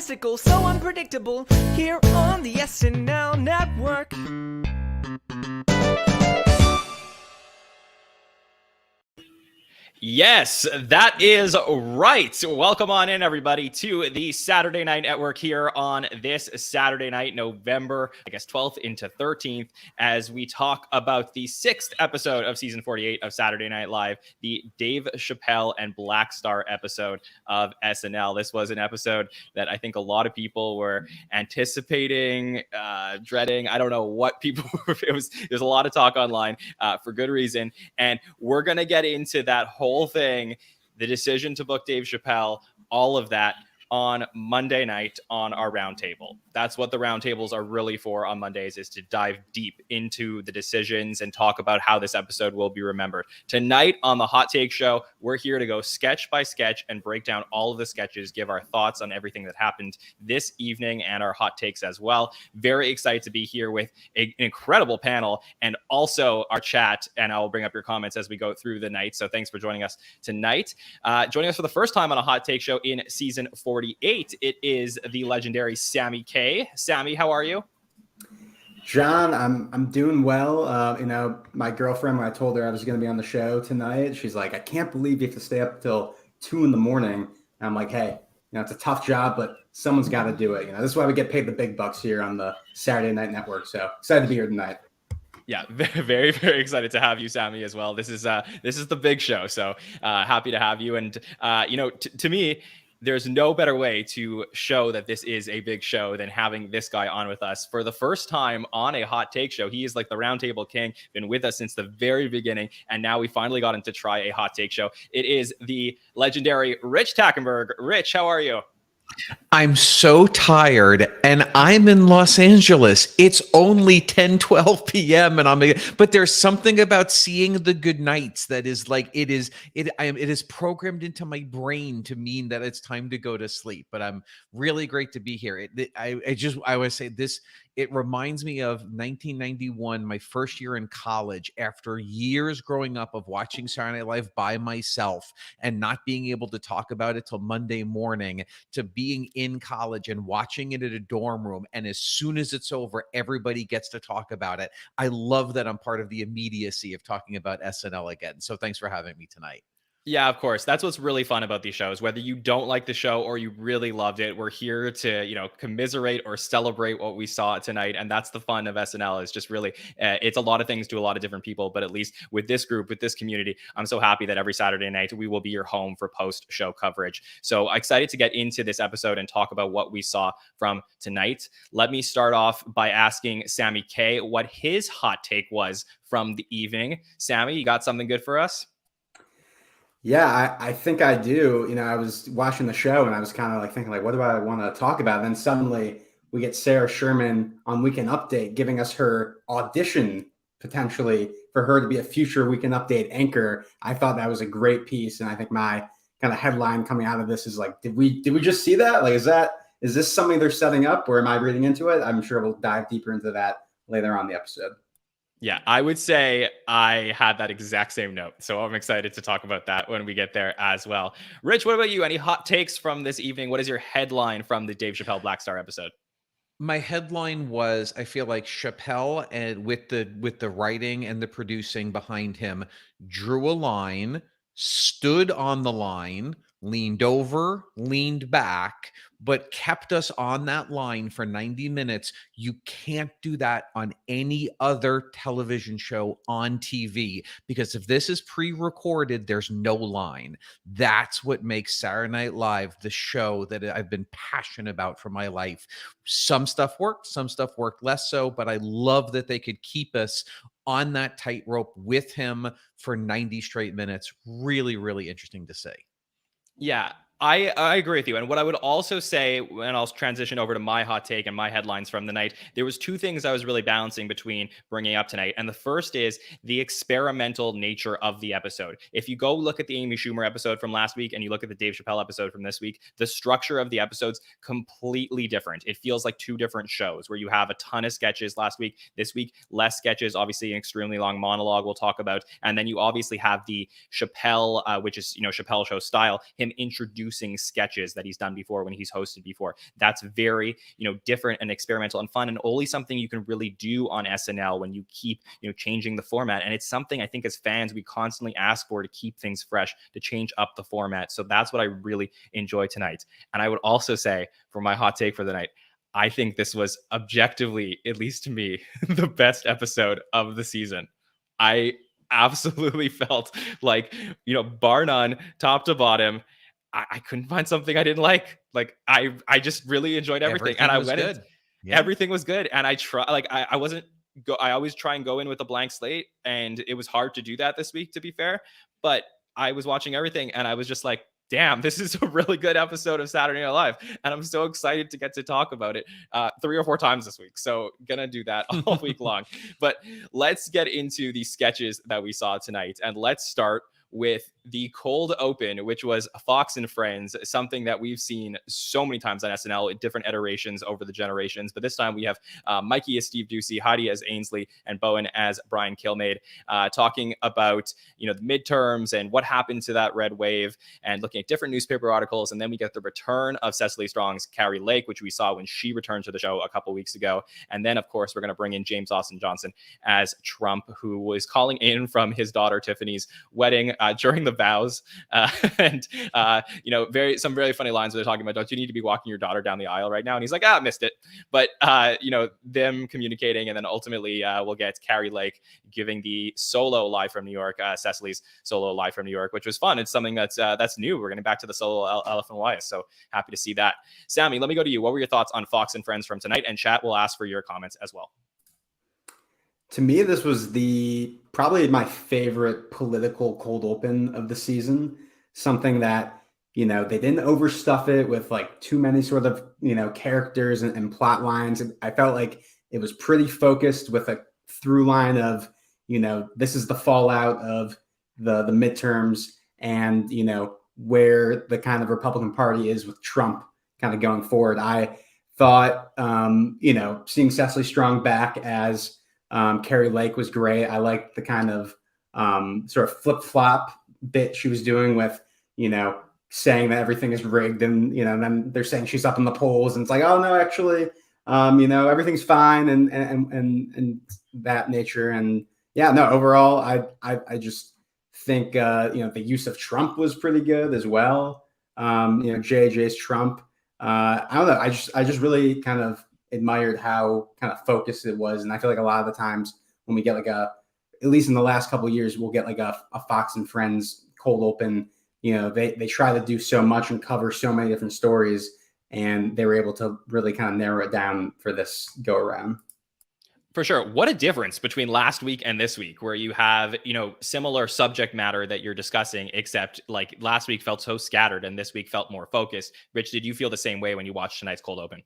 egotistical, so unpredictable, here on the SNL network. Yes, that is right. Welcome on in, everybody, to the Saturday Night Network here on this Saturday night, November, 12th into 13th, as we talk about the 6th episode of season 48 of Saturday Night Live, the Dave Chappelle and Black Star episode of SNL. This was an episode that I think a lot of people were anticipating, dreading. I don't know what people there's a lot of talk online for good reason. And we're going to get into that whole thing, the decision to book Dave Chappelle, all of that on Monday night on our roundtable. That's what the roundtables are really for on Mondays, is to dive deep into the decisions and talk about how this episode will be remembered. Tonight on the Hot Take Show, we're here to go sketch by sketch and break down all of the sketches, give our thoughts on everything that happened this evening and our hot takes as well. Very excited to be here with an incredible panel and also our chat, and I'll bring up your comments as we go through the night. So thanks for joining us tonight. Joining us for the first time on a Hot Take Show in season 48, it is the legendary Sammy Kay. Sammy, how are you? John, I'm doing well. My girlfriend, when I told her I was going to be on the show tonight, she's like, I can't believe you have to stay up till 2 a.m. And I'm like, hey, it's a tough job, but someone's got to do it. This is why we get paid the big bucks here on the Saturday Night Network. So excited to be here tonight. Yeah, very, very excited to have you, Sammy, as well. This is the big show, so happy to have you. And to me, there's no better way to show that this is a big show than having this guy on with us for the first time on a Hot Take Show. He is like the roundtable king, been with us since the very beginning, and now we finally got him to try a Hot Take Show. It is the legendary Rich Tackenberg. Rich, how are you? I'm so tired, and I'm in Los Angeles. It's only 10:12 p.m. but there's something about seeing the good nights that is like it is programmed into my brain to mean that it's time to go to sleep. But I'm really great to be here. I always say this. It reminds me of 1991, my first year in college, after years growing up of watching Saturday Night Live by myself and not being able to talk about it till Monday morning, to being in college and watching it at a dorm room. And as soon as it's over, everybody gets to talk about it. I love that I'm part of the immediacy of talking about SNL again. So thanks for having me tonight. Yeah, of course. That's what's really fun about these shows. Whether you don't like the show or you really loved it, we're here to, commiserate or celebrate what we saw tonight. And that's the fun of SNL, is just really, it's a lot of things to a lot of different people. But at least with this group, with this community, I'm so happy that every Saturday night we will be your home for post-show coverage. So excited to get into this episode and talk about what we saw from tonight. Let me start off by asking Sammy Kay what his hot take was from the evening. Sammy, you got something good for us? Yeah, I think I do. I was watching the show and I was kind of like thinking, what do I want to talk about? And then suddenly we get Sarah Sherman on Weekend Update giving us her audition potentially for her to be a future Weekend Update anchor. I thought that was a great piece. And I think my kind of headline coming out of this is like, did we just see that? Like, is this something they're setting up, or am I reading into it? I'm sure we'll dive deeper into that later on the episode. Yeah, I would say I had that exact same note. So I'm excited to talk about that when we get there as well. Rich, what about you? Any hot takes from this evening? What is your headline from the Dave Chappelle Black Star episode? My headline was, I feel like Chappelle, and with the writing and the producing behind him, drew a line, stood on the line, leaned over, leaned back, but kept us on that line for 90 minutes. You can't do that on any other television show on TV, because if this is pre-recorded, there's no line. That's what makes Saturday Night Live the show that I've been passionate about for my life. Some stuff worked, some stuff worked less so, but I love that they could keep us on that tightrope with him for 90 straight minutes. Really, really interesting to see. Yeah, I agree with you. And what I would also say, and I'll transition over to my hot take and my headlines from the night, there was two things I was really balancing between bringing up tonight. And the first is the experimental nature of the episode. If you go look at the Amy Schumer episode from last week and you look at the Dave Chappelle episode from this week, the structure of the episode's completely different. It feels like two different shows where you have a ton of sketches last week. This week, less sketches, obviously an extremely long monologue we'll talk about. And then you obviously have the Chappelle, which is, Chappelle show style, him introducing producing sketches that he's done before when he's hosted before. That's very, different and experimental and fun, and only something you can really do on SNL when you keep, changing the format. And it's something I think as fans we constantly ask for, to keep things fresh, to change up the format. So that's what I really enjoy tonight. And I would also say, for my hot take for the night, I think this was objectively, at least to me, the best episode of the season. I absolutely felt like, bar none, top to bottom, I couldn't find something I didn't like. Like I just really enjoyed everything. And I went in, everything was good. And I I always try and go in with a blank slate. And it was hard to do that this week, to be fair. But I was watching everything and I was just like, damn, this is a really good episode of Saturday Night Live. And I'm so excited to get to talk about it 3 or 4 times this week. So gonna do that all week long. But let's get into the sketches that we saw tonight. And let's start with the cold open, which was Fox and Friends, something that we've seen so many times on SNL in different iterations over the generations. But this time we have Mikey as Steve Doocy, Heidi as Ainsley, and Bowen as Brian Kilmeade, talking about, the midterms and what happened to that red wave, and looking at different newspaper articles. And then we get the return of Cecily Strong's Carrie Lake, which we saw when she returned to the show a couple weeks ago. And then, of course, we're going to bring in James Austin Johnson as Trump, who was calling in from his daughter Tiffany's wedding during the vows, and some very funny lines where they're talking about, don't you need to be walking your daughter down the aisle right now? And he's like, I missed it. But them communicating, and then ultimately we'll get Carrie Lake giving the solo live from New York, Cecily's solo live from New York, which was fun. It's something that's new. We're getting back to the solo Elephant Wise, so happy to see that. Sammy, let me go to you. What were your thoughts on Fox and Friends from tonight? And chat will ask for your comments as well. To me, this was probably my favorite political cold open of the season. Something that, they didn't overstuff it with like too many sort of, characters and plot lines. I felt like it was pretty focused with a through line of, this is the fallout of the midterms and, where the kind of Republican Party is with Trump kind of going forward. I thought, seeing Cecily Strong back as Carrie Lake was great. I liked the kind of sort of flip-flop bit she was doing with, saying that everything is rigged, and then they're saying she's up in the polls, and it's like, oh no, actually, everything's fine, and that nature. And yeah, no, overall, I just think the use of Trump was pretty good as well. JJ's Trump. I don't know. I just really kind of admired how kind of focused it was. And I feel like a lot of the times when we get at least in the last couple of years, we'll get like a Fox and Friends cold open, they try to do so much and cover so many different stories, and they were able to really kind of narrow it down for this go around. For sure. What a difference between last week and this week, where you have, similar subject matter that you're discussing, except like last week felt so scattered and this week felt more focused. Rich, did you feel the same way when you watched tonight's cold open?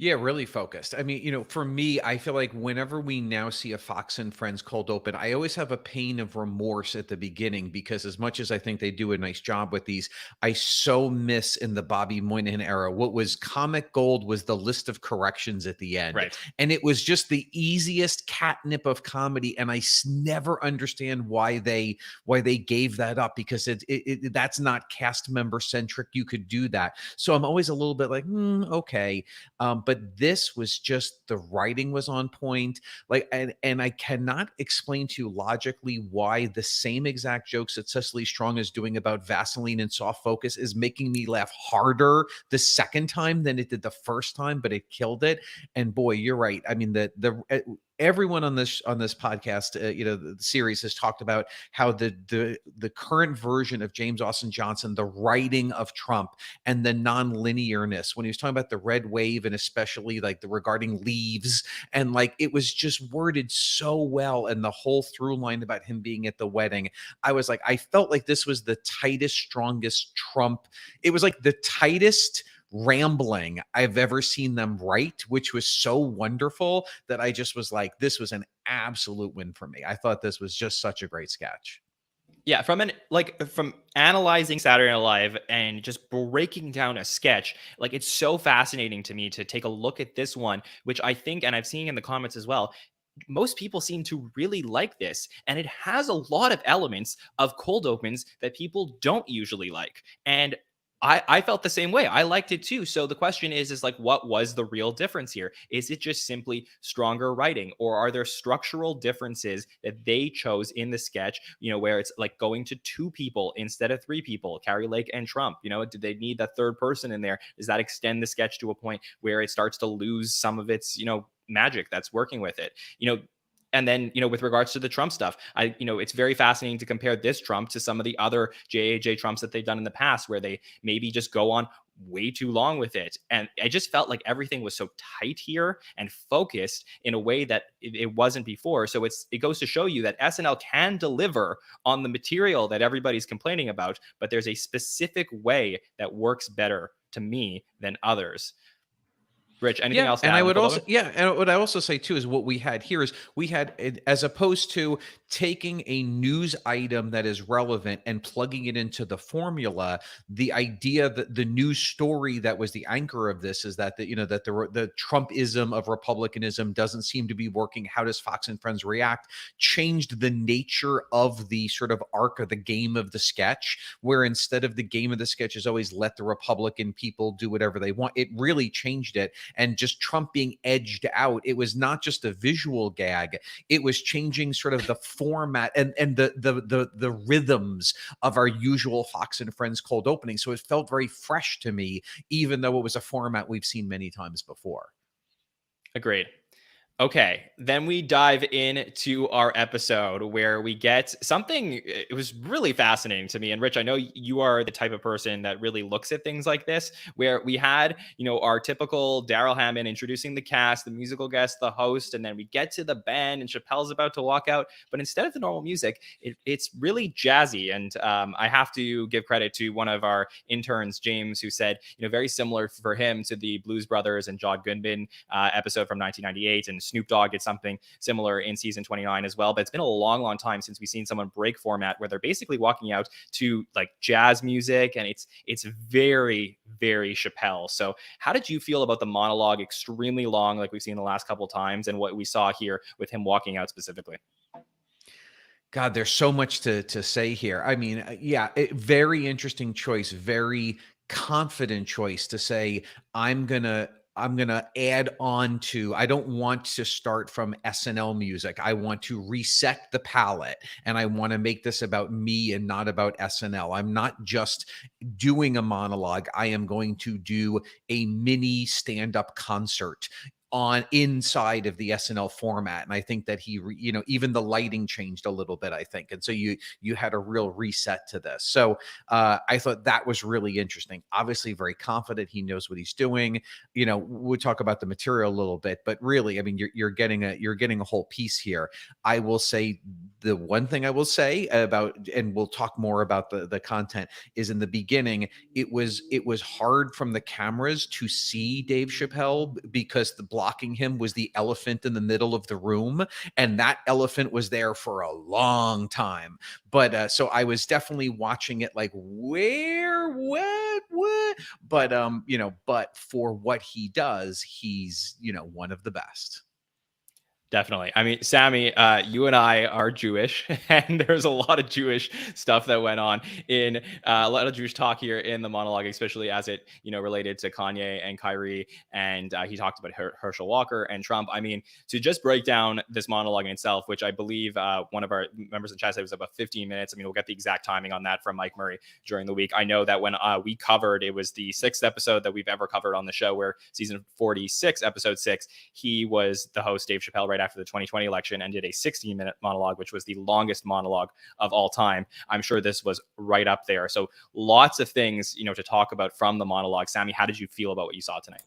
Yeah, really focused. I mean, for me, I feel like whenever we now see a Fox and Friends cold open, I always have a pain of remorse at the beginning, because as much as I think they do a nice job with these, I so miss in the Bobby Moynihan era. What was comic gold was the list of corrections at the end. Right. And it was just the easiest catnip of comedy. And I never understand why they gave that up, because that's not cast member centric. You could do that. So I'm always a little bit like, okay. But this was just, the writing was on point. Like, and I cannot explain to you logically why the same exact jokes that Cecily Strong is doing about Vaseline and soft focus is making me laugh harder the second time than it did the first time, but it killed it. And boy, you're right. I mean, everyone on this podcast, the series has talked about how the current version of James Austin Johnson, the writing of Trump and the non-linearness, when he was talking about the red wave and especially like the regarding leaves, and like it was just worded so well, and the whole through line about him being at the wedding, I was like, I felt like this was the tightest, strongest Trump. It was like the tightest rambling I've ever seen them write, which was so wonderful that I just was like, this was an absolute win for me. I thought this was just such a great sketch. Yeah, from analyzing Saturday Night Live and just breaking down a sketch, like it's so fascinating to me to take a look at this one, which I think, and I've seen in the comments as well, most people seem to really like this, and it has a lot of elements of cold opens that people don't usually like. And I felt the same way. I liked it too. So the question is like, what was the real difference here? Is it just simply stronger writing, or are there structural differences that they chose in the sketch? Where it's like going to two people instead of three people, Carrie Lake and Trump. Did they need that third person in there? Does that extend the sketch to a point where it starts to lose some of its magic that's working with it? And then, with regards to the Trump stuff, it's very fascinating to compare this Trump to some of the other JAJ Trumps that they've done in the past, where they maybe just go on way too long with it. And I just felt like everything was so tight here and focused in a way that it wasn't before. So it goes to show you that SNL can deliver on the material that everybody's complaining about, but there's a specific way that works better to me than others. Rich, anything else? And I would also, and what I also say too is what we had here is we had, as opposed to taking a news item that is relevant and plugging it into the formula, the idea that the news story that was the anchor of this is that the Trumpism of republicanism doesn't seem to be working. How does Fox and Friends react? Changed the nature of the sort of arc of the game of the sketch, where instead of the game of the sketch is always let the Republican people do whatever they want, it really changed it. And just Trump being edged out, it was not just a visual gag, it was changing sort of the format and the rhythms of our usual Fox and Friends cold opening. So it felt very fresh to me, even though it was a format we've seen many times before. Agreed. Okay, then we dive into our episode where we get something. It was really fascinating to me. And Rich, I know you are the type of person that really looks at things like this, where we had, our typical Daryl Hammond introducing the cast, the musical guest, the host, and then we get to the band and Chappelle's about to walk out. But instead of the normal music, it's really jazzy. And I have to give credit to one of our interns, James, who said, very similar for him to the Blues Brothers and John Goodman episode from 1998. And Snoop Dogg did something similar in season 29 as well. But it's been a long, long time since we've seen someone break format where they're basically walking out to like jazz music, and it's very, very Chappelle. So how did you feel about the monologue, extremely long, like we've seen the last couple of times, and what we saw here with him walking out specifically? God, there's so much to say here. I mean, very interesting choice, very confident choice to say, I'm gonna add on to, I don't want to start from SNL music. I want to reset the palette, and I want to make this about me and not about SNL. I'm not just doing a monologue. I am going to do a mini stand-up concert on inside of the SNL format. And I think that he, even the lighting changed a little bit, I think. And so you had a real reset to this. So I thought that was really interesting. Obviously very confident. He knows what he's doing. We'll talk about the material a little bit, but really, I mean, you're getting a whole piece here. I will say the one thing I will say about, and we'll talk more about the content, is in the beginning, it was hard from the cameras to see Dave Chappelle because the blocking him was the elephant in the middle of the room, and that elephant was there for a long time. But so I was definitely watching it like, where, what? But but for what he does, he's one of the best. Definitely. I mean, Sammy, you and I are Jewish, and there's a lot of Jewish stuff that went on in a lot of Jewish talk here in the monologue, especially as it, related to Kanye and Kyrie. And he talked about Herschel Walker and Trump. I mean, to just break down this monologue in itself, which I believe one of our members in the chat said was about 15 minutes. I mean, we'll get the exact timing on that from Mike Murray during the week. I know that when we covered, it was the 6th episode that we've ever covered on the show, where season 46, episode 6, he was the host, Dave Chappelle, right after the 2020 election, and did a 16-minute monologue, which was the longest monologue of all time. I'm sure this was right up there. So lots of things, to talk about from the monologue. Sammy, how did you feel about what you saw tonight?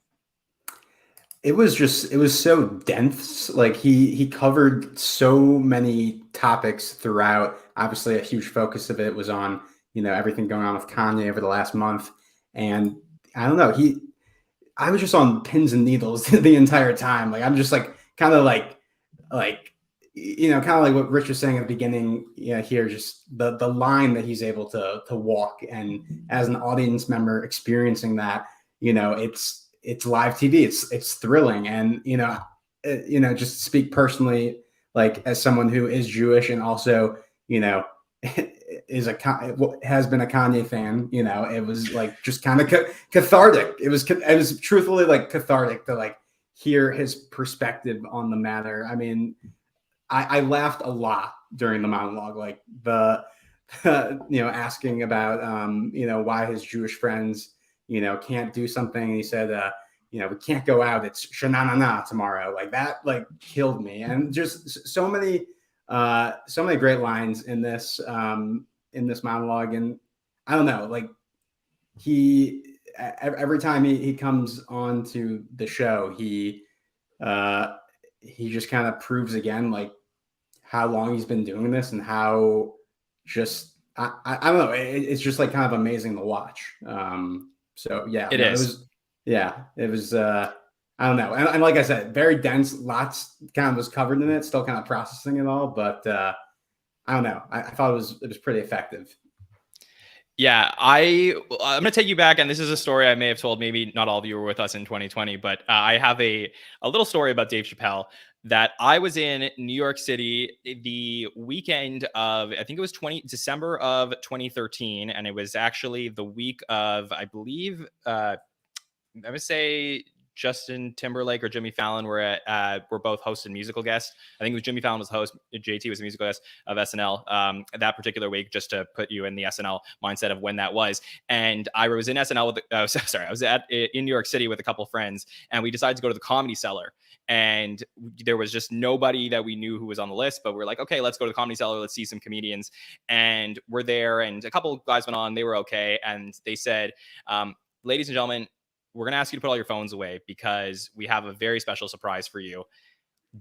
It was so dense. Like he covered so many topics throughout. Obviously, a huge focus of it was on, everything going on with Kanye over the last month. And I don't know, I was just on pins and needles the entire time. Like, I'm just like, kind of like what Rich was saying at the beginning, here, just the line that he's able to walk. And as an audience member experiencing that, it's live TV. It's thrilling. And, just to speak personally, like as someone who is Jewish and also, has been a Kanye fan. You know, it was like just kind of cathartic. It was truthfully like cathartic to like hear his perspective on the matter. I mean, I laughed a lot during the monologue, like the asking about why his Jewish friends can't do something. And he said we can't go out, it's shananana tomorrow. Like that like killed me. And just so many great lines in this monologue. And I don't know, like every time he comes on to the show, he just kind of proves again like how long he's been doing this and how just I don't know, it's just like kind of amazing to watch. So yeah, it was I don't know, and like I said, very dense, lots kind of was covered in it, still kind of processing it all, but I don't know, I thought it was pretty effective. Yeah, I'm going to take you back, and this is a story I may have told. Maybe not all of you were with us in 2020, but I have a little story about Dave Chappelle that I was in New York City the weekend of, I think it was December of 2013, and it was actually the week of, I believe, I would say Justin Timberlake or Jimmy Fallon were both hosted musical guests. I think it was Jimmy Fallon was the host, JT was a musical guest of SNL that particular week, just to put you in the SNL mindset of when that was. And I was in SNL with, I was in New York City with a couple of friends, and we decided to go to the Comedy Cellar. And there was just nobody that we knew who was on the list, but we're like, okay, let's go to the Comedy Cellar. Let's see some comedians. And we're there, and a couple of guys went on. They were okay. And they said, ladies and gentlemen, we're going to ask you to put all your phones away because we have a very special surprise for you.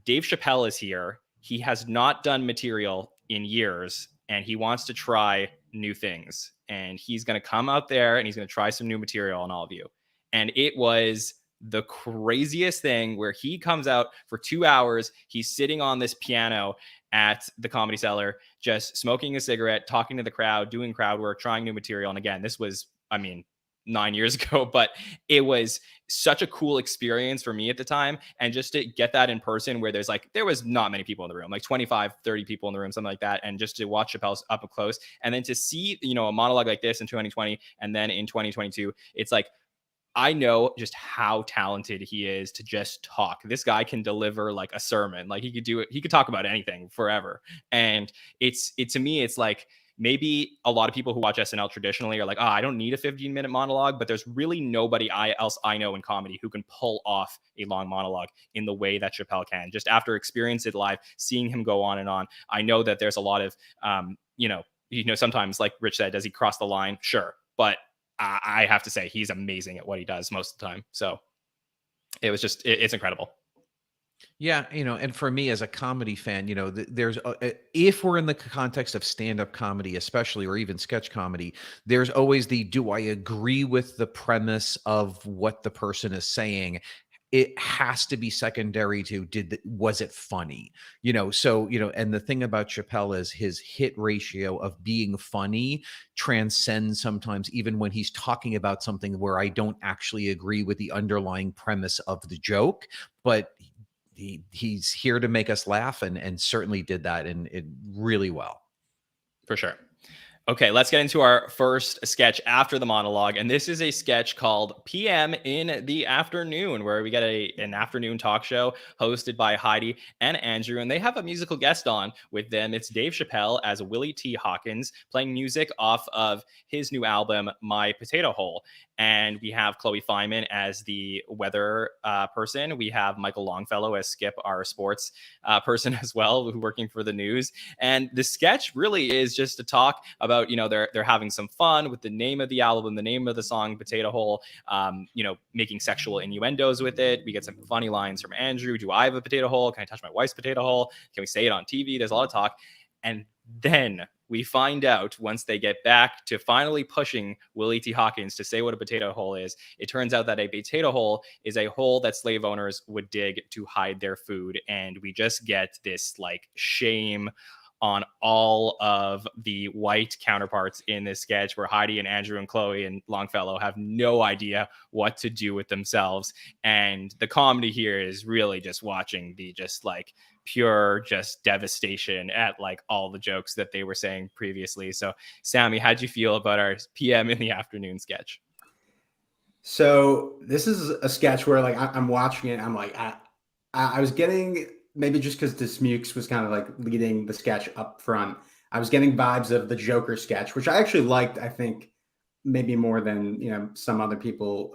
Dave Chappelle is here. He has not done material in years, and he wants to try new things. And he's going to come out there, and he's going to try some new material on all of you. And it was the craziest thing where he comes out for 2 hours. He's sitting on this piano at the Comedy Cellar, just smoking a cigarette, talking to the crowd, doing crowd work, trying new material. And again, this was, 9 years ago, but it was such a cool experience for me at the time. And just to get that in person where there was not many people in the room, like 25, 30 people in the room, something like that. And just to watch Chappelle's up close, and then to see, a monologue like this in 2020, and then in 2022, it's like, I know just how talented he is to just talk. This guy can deliver like a sermon. Like he could do it. He could talk about anything forever. And to me, it's like, maybe a lot of people who watch SNL traditionally are like, oh, I don't need a 15-minute monologue, but there's really nobody else I know in comedy who can pull off a long monologue in the way that Chappelle can. Just after experiencing it live, seeing him go on and on, I know that there's a lot of, sometimes like Rich said, does he cross the line? Sure. But I have to say he's amazing at what he does most of the time. So it was just, it's incredible. Yeah, and for me as a comedy fan, there's if we're in the context of stand-up comedy, especially, or even sketch comedy, there's always do I agree with the premise of what the person is saying? It has to be secondary to was it funny? And the thing about Chappelle is his hit ratio of being funny transcends sometimes even when he's talking about something where I don't actually agree with the underlying premise of the joke, but he's here to make us laugh, and certainly did that and it really well. For sure. Okay, let's get into our first sketch after the monologue. And this is a sketch called PM in the Afternoon, where we get an afternoon talk show hosted by Heidi and Andrew. And they have a musical guest on with them. It's Dave Chappelle as Willie T. Hawkins playing music off of his new album, My Potato Hole. And we have Chloe Fineman as the weather person. We have Michael Longfellow as Skip, our sports person as well, working for the news. And the sketch really is just to talk about, they're having some fun with the name of the album, the name of the song, Potato Hole, making sexual innuendos with it. We get some funny lines from Andrew. Do I have a potato hole? Can I touch my wife's potato hole? Can we say it on TV? There's a lot of talk. And then we find out, once they get back to finally pushing Willie T. Hawkins to say what a potato hole is, it turns out that a potato hole is a hole that slave owners would dig to hide their food. And we just get this like shame on all of the white counterparts in this sketch, where Heidi and Andrew and Chloe and Longfellow have no idea what to do with themselves. And the comedy here is really just watching the just like pure just devastation at like all the jokes that they were saying previously. So Sammy, how'd you feel about our PM in the afternoon sketch? So this is a sketch where like I'm watching it. I'm like, I was getting, maybe just because Dismukes was kind of like leading the sketch up front, I was getting vibes of the Joker sketch, which I actually liked. I think maybe more than some other people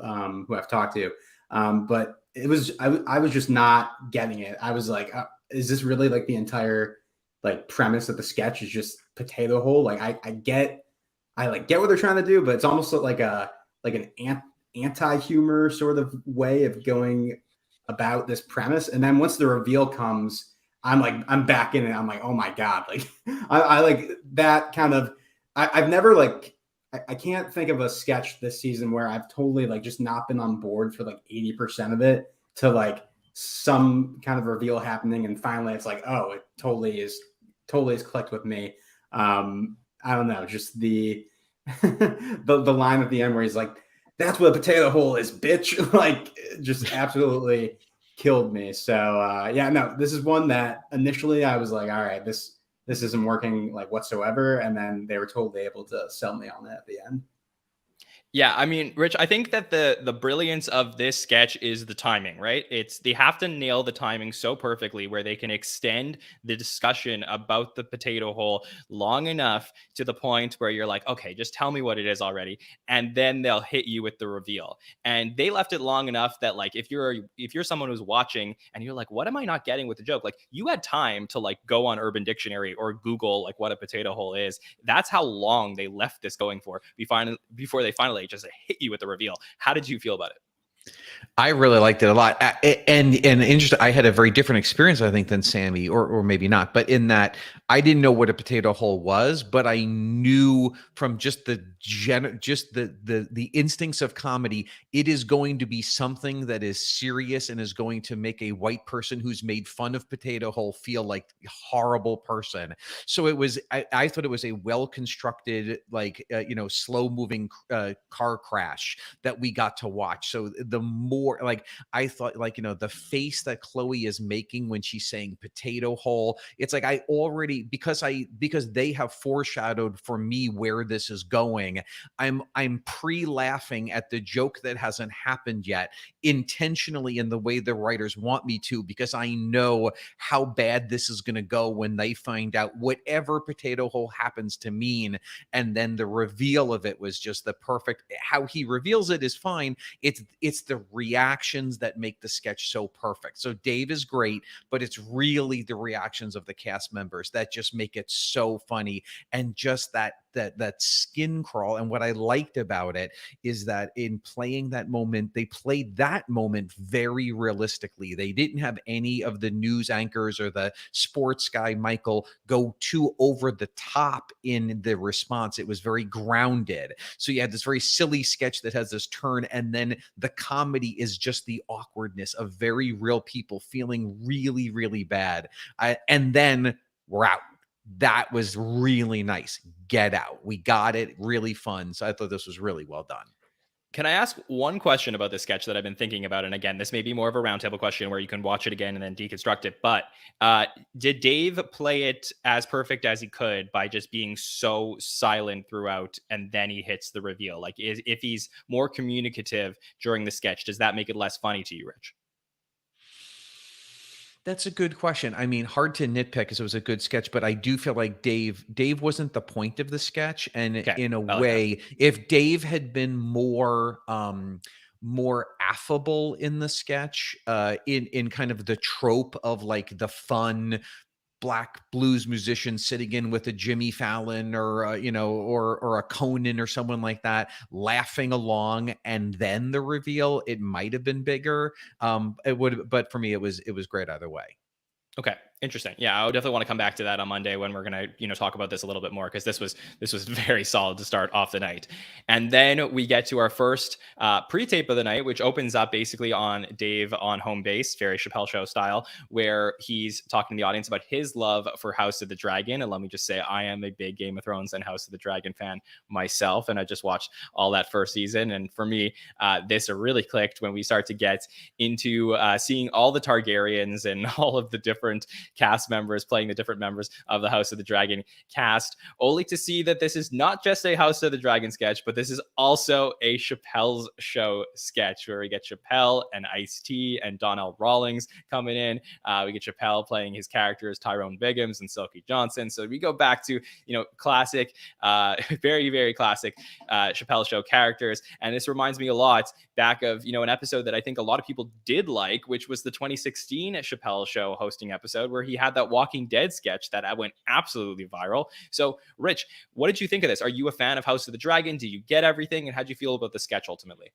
who I've talked to. But it was I was just not getting it. I was like, is this really like the entire like premise of the sketch is just potato hole? Like I get what they're trying to do, but it's almost like an anti-humor sort of way of going about this premise. And then once the reveal comes, I'm back in it. I'm like, oh my God. Like I like that kind of, I've never like, I can't think of a sketch this season where I've totally like just not been on board for like 80% of it to like some kind of reveal happening. And finally it's like, oh, it totally is clicked with me. I don't know, just the line at the end where he's like, that's what a potato hole is, bitch. Like just absolutely killed me. So yeah, no, this is one that initially I was like, all right, this isn't working like whatsoever. And then they were totally able to sell me on it at the end. Yeah, I mean, Rich, I think that the brilliance of this sketch is the timing, right? They have to nail the timing so perfectly where they can extend the discussion about the potato hole long enough to the point where you're like, okay, just tell me what it is already, and then they'll hit you with the reveal. And they left it long enough that like if you're someone who's watching and you're like, what am I not getting with the joke? Like you had time to like go on Urban Dictionary or Google like what a potato hole is. That's how long they left this going for before they finally just hit you with the reveal. How did you feel about it? I really liked it a lot, and interesting. I had a very different experience, I think, than Sammy, or maybe not. But in that, I didn't know what a potato hole was, but I knew from just the instincts of comedy, it is going to be something that is serious and is going to make a white person who's made fun of potato hole feel like a horrible person. So it was. I thought it was a well constructed, like slow moving car crash that we got to watch. So the more like I thought, like the face that Chloe is making when she's saying potato hole, it's like I already because they have foreshadowed for me where this is going. I'm pre-laughing at the joke that hasn't happened yet, intentionally in the way the writers want me to, because I know how bad this is going to go when they find out whatever potato hole happens to mean. And then the reveal of it was just the perfect. How he reveals it is fine. It's the reactions that make the sketch so perfect. So Dave is great, but it's really the reactions of the cast members that just make it so funny. And just that skin crawl. And what I liked about it is that in playing that moment, they played that moment very realistically. They didn't have any of the news anchors or the sports guy Michael go too over the top in the response. It was very grounded. So you had this very silly sketch that has this turn, and then the comedy is just the awkwardness of very real people feeling really, really bad. And then we're out. That was really nice. Get out. We got it. Really fun. So I thought this was really well done. Can I ask one question about this sketch that I've been thinking about? And again, this may be more of a roundtable question where you can watch it again and then deconstruct it. But did Dave play it as perfect as he could by just being so silent throughout, and then he hits the reveal? Like, if he's more communicative during the sketch, does that make it less funny to you, Rich? That's a good question. I mean, hard to nitpick because it was a good sketch, but I do feel like Dave wasn't the point of the sketch. And Okay. in a way, if Dave had been more affable in the sketch, in kind of the trope of like the fun black blues musician sitting in with a Jimmy Fallon or or a Conan or someone like that, laughing along, and then the reveal, it might have been bigger. It would, but for me, it was great either way. Okay. Interesting. Yeah, I would definitely want to come back to that on Monday when we're going to, talk about this a little bit more, because this was very solid to start off the night. And then we get to our first pre-tape of the night, which opens up basically on Dave on home base, very Chappelle show style, where he's talking to the audience about his love for House of the Dragon. And let me just say, I am a big Game of Thrones and House of the Dragon fan myself, and I just watched all that first season. And for me, this really clicked when we start to get into seeing all the Targaryens and all of the different cast members playing the different members of the House of the Dragon cast, only to see that this is not just a House of the Dragon sketch, but this is also a Chappelle's Show sketch where we get Chappelle and Ice-T and Donnell Rawlings coming in. We get Chappelle playing his characters Tyrone Biggums and Silky Johnson. So we go back to, classic, very, very classic Chappelle Show characters. And this reminds me a lot back of, an episode that I think a lot of people did like, which was the 2016 Chappelle Show hosting episode where he had that Walking Dead sketch that went absolutely viral. So, Rich, what did you think of this? Are you a fan of House of the Dragon? Do you get everything? And how do you feel about the sketch ultimately?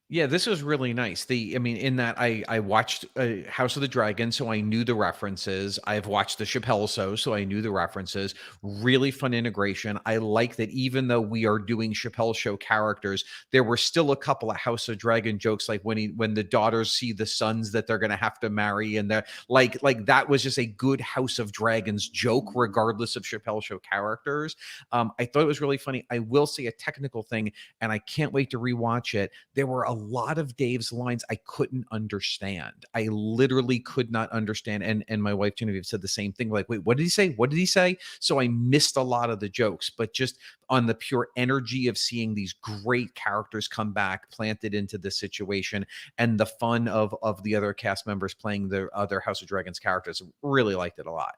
Yeah, this was really nice. In that I watched House of the Dragon, so I knew the references. I've watched the Chappelle Show, so I knew the references. Really fun integration. I like that even though we are doing Chappelle Show characters, there were still a couple of House of Dragon jokes, like when the daughters see the sons that they're going to have to marry, and they're like that was just a good House of Dragons joke, regardless of Chappelle Show characters. I thought it was really funny. I will say a technical thing, and I can't wait to rewatch it. There were a lot of Dave's lines I couldn't understand. I literally could not understand. And my wife Genevieve said the same thing. Like, wait, what did he say? What did he say? So I missed a lot of the jokes, but just on the pure energy of seeing these great characters come back, planted into the situation, and the fun of the other cast members playing the other House of Dragons characters, really liked it a lot.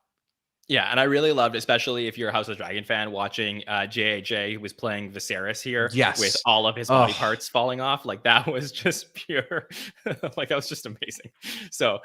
Yeah, and I really loved, especially if you're a House of Dragon fan, watching J.A.J. who was playing Viserys here, yes, with all of his body parts falling off. Like, that was just pure, like, that was just amazing. So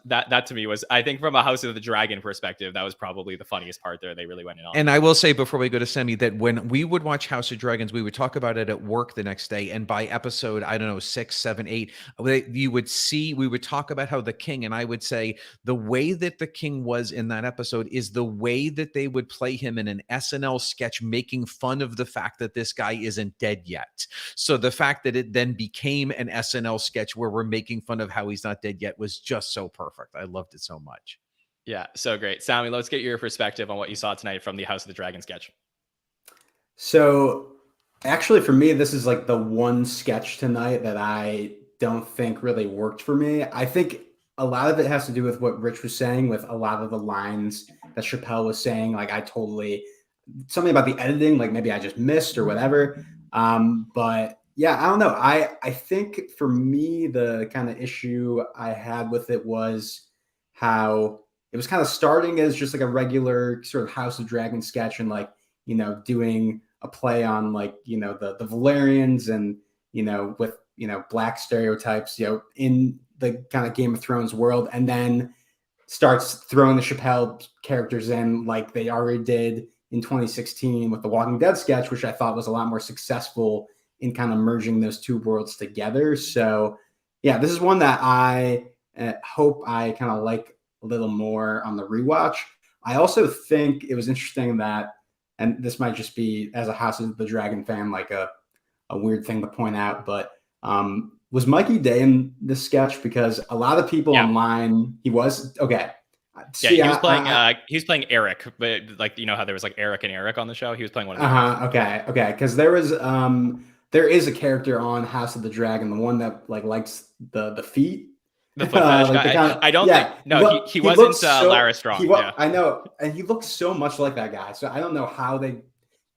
that to me was, I think from a House of the Dragon perspective, that was probably the funniest part there. They really went in on. And I will say before we go to Sammy that when we would watch House of Dragons, we would talk about it at work the next day. And by episode, I don't know, 6, 7, 8, we would talk about how the king, and I would say the way that the king was in that episode is the way that they would play him in an SNL sketch, making fun of the fact that this guy isn't dead yet. So the fact that it then became an SNL sketch where we're making fun of how he's not dead yet was just so perfect. I loved it so much. Yeah, so great. Sammy, let's get your perspective on what you saw tonight from the House of the Dragon sketch. So actually, for me, this is like the one sketch tonight that I don't think really worked for me. I think a lot of it has to do with what Rich was saying, with a lot of the lines that Chappelle was saying. Like, something about the editing, like maybe I just missed or whatever. But yeah, I don't know. I think for me, the kind of issue I had with it was how it was kind of starting as just like a regular sort of House of Dragon sketch, and like, doing a play on like, the Valerians, and, with, black stereotypes, in the kind of Game of Thrones world, and then starts throwing the Chappelle characters in like they already did in 2016 with the Walking Dead sketch, which I thought was a lot more successful in kind of merging those two worlds together. So yeah, this is one that I hope I kind of like a little more on the rewatch. I also think it was interesting that, and this might just be as a House of the Dragon fan, like a weird thing to point out, but was Mikey Day in this sketch? Because a lot of people online, he was okay. Yeah, he was playing Eric, but like, how there was like Eric and Eric on the show. He was playing one of them. Okay. Because there is a character on House of the Dragon, the one that like likes the feet. The foot fetish guy. I don't think. He wasn't Lara Strong. I know, and he looks so much like that guy. So I don't know how they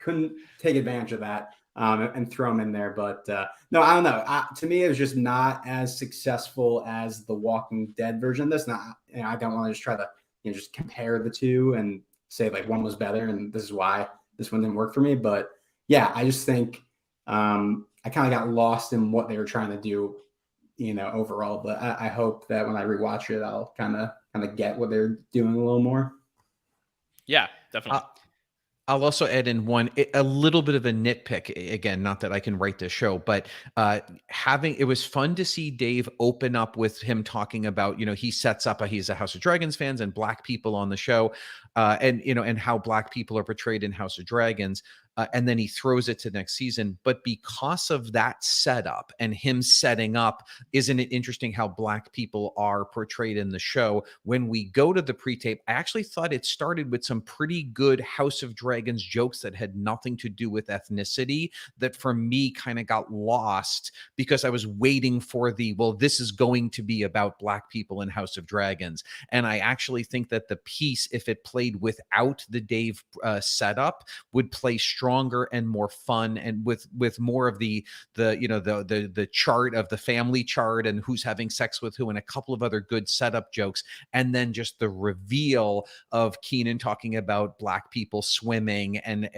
couldn't take advantage of that. And throw them in there. But no, I don't know. To me, it was just not as successful as the Walking Dead version of this. Not, I don't want to just try to just compare the two and say like one was better and this is why this one didn't work for me. But yeah, I just think I kind of got lost in what they were trying to do, overall. But I hope that when I rewatch it, I'll kind of get what they're doing a little more. Yeah, definitely. I'll also add in a little bit of a nitpick. Again, not that I can write this show, but it was fun to see Dave open up with him talking about, he sets up he's a House of Dragons fans and black people on the show, and how black people are portrayed in House of Dragons. and then he throws it to next season. But because of that setup and him setting up, isn't it interesting how Black people are portrayed in the show? When we go to the pre-tape, I actually thought it started with some pretty good House of Dragons jokes that had nothing to do with ethnicity, that for me kind of got lost because I was waiting for well, this is going to be about Black people in House of Dragons. And I actually think that the piece, if it played without the Dave setup, would play stronger and more fun, and with more of the chart of the family chart and who's having sex with who, and a couple of other good setup jokes, and then just the reveal of Keenan talking about Black people swimming and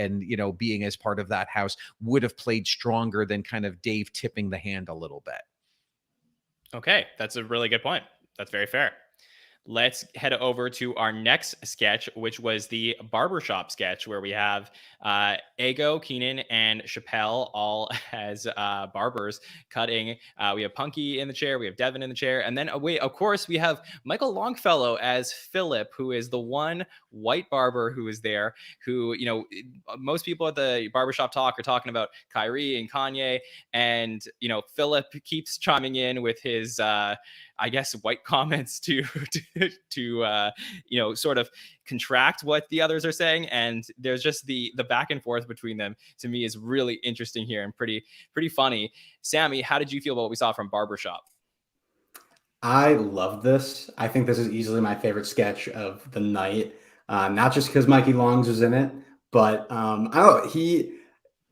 being as part of that house would have played stronger than kind of Dave tipping the hand a little bit. Okay, that's a really good point. That's very fair. Let's head over to our next sketch, which was the Barbershop sketch, where we have Ego, Keenan, and Chappelle all as barbers cutting. We have Punky in the chair. We have Devin in the chair. And then, of course, we have Michael Longfellow as Philip, who is the one white barber who is there, who, most people at the Barbershop talk are talking about Kyrie and Kanye. And, Philip keeps chiming in with his, I guess, white comments to sort of contract what the others are saying. And there's just the back and forth between them, to me, is really interesting here and pretty funny. Sammy, how did you feel about what we saw from Barbershop? I love this. I think this is easily my favorite sketch of the night. Not just because Mikey Longs was in it, but I don't know.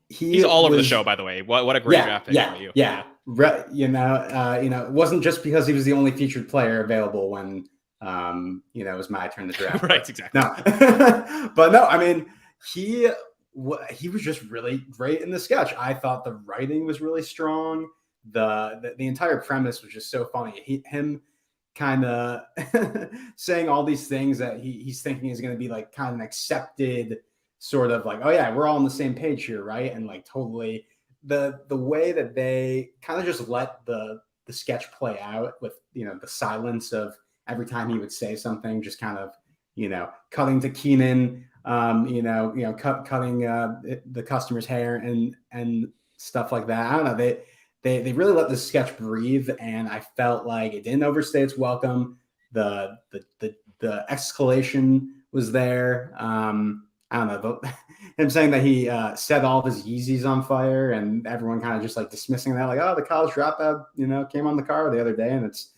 He's all over the show, by the way. What a great draft pick for you. Yeah. It wasn't just because he was the only featured player available when it was my turn to draft. Right, exactly. No, but no, I mean, he was just really great in the sketch. I thought the writing was really strong. The entire premise was just so funny. Him kind of saying all these things that he's thinking is going to be like kind of an accepted sort of like, oh yeah, we're all on the same page here, right? And like totally the way that they kind of just let the sketch play out with the silence of every time he would say something, just kind of cutting to Keenan, cutting the customer's hair and stuff like that. I don't know. They really let the sketch breathe, and I felt like it didn't overstay its welcome. The escalation was there. I don't know, him saying that he set all of his Yeezys on fire, and everyone kind of just like dismissing that, like, oh, the college dropout, came on the car the other day, and it's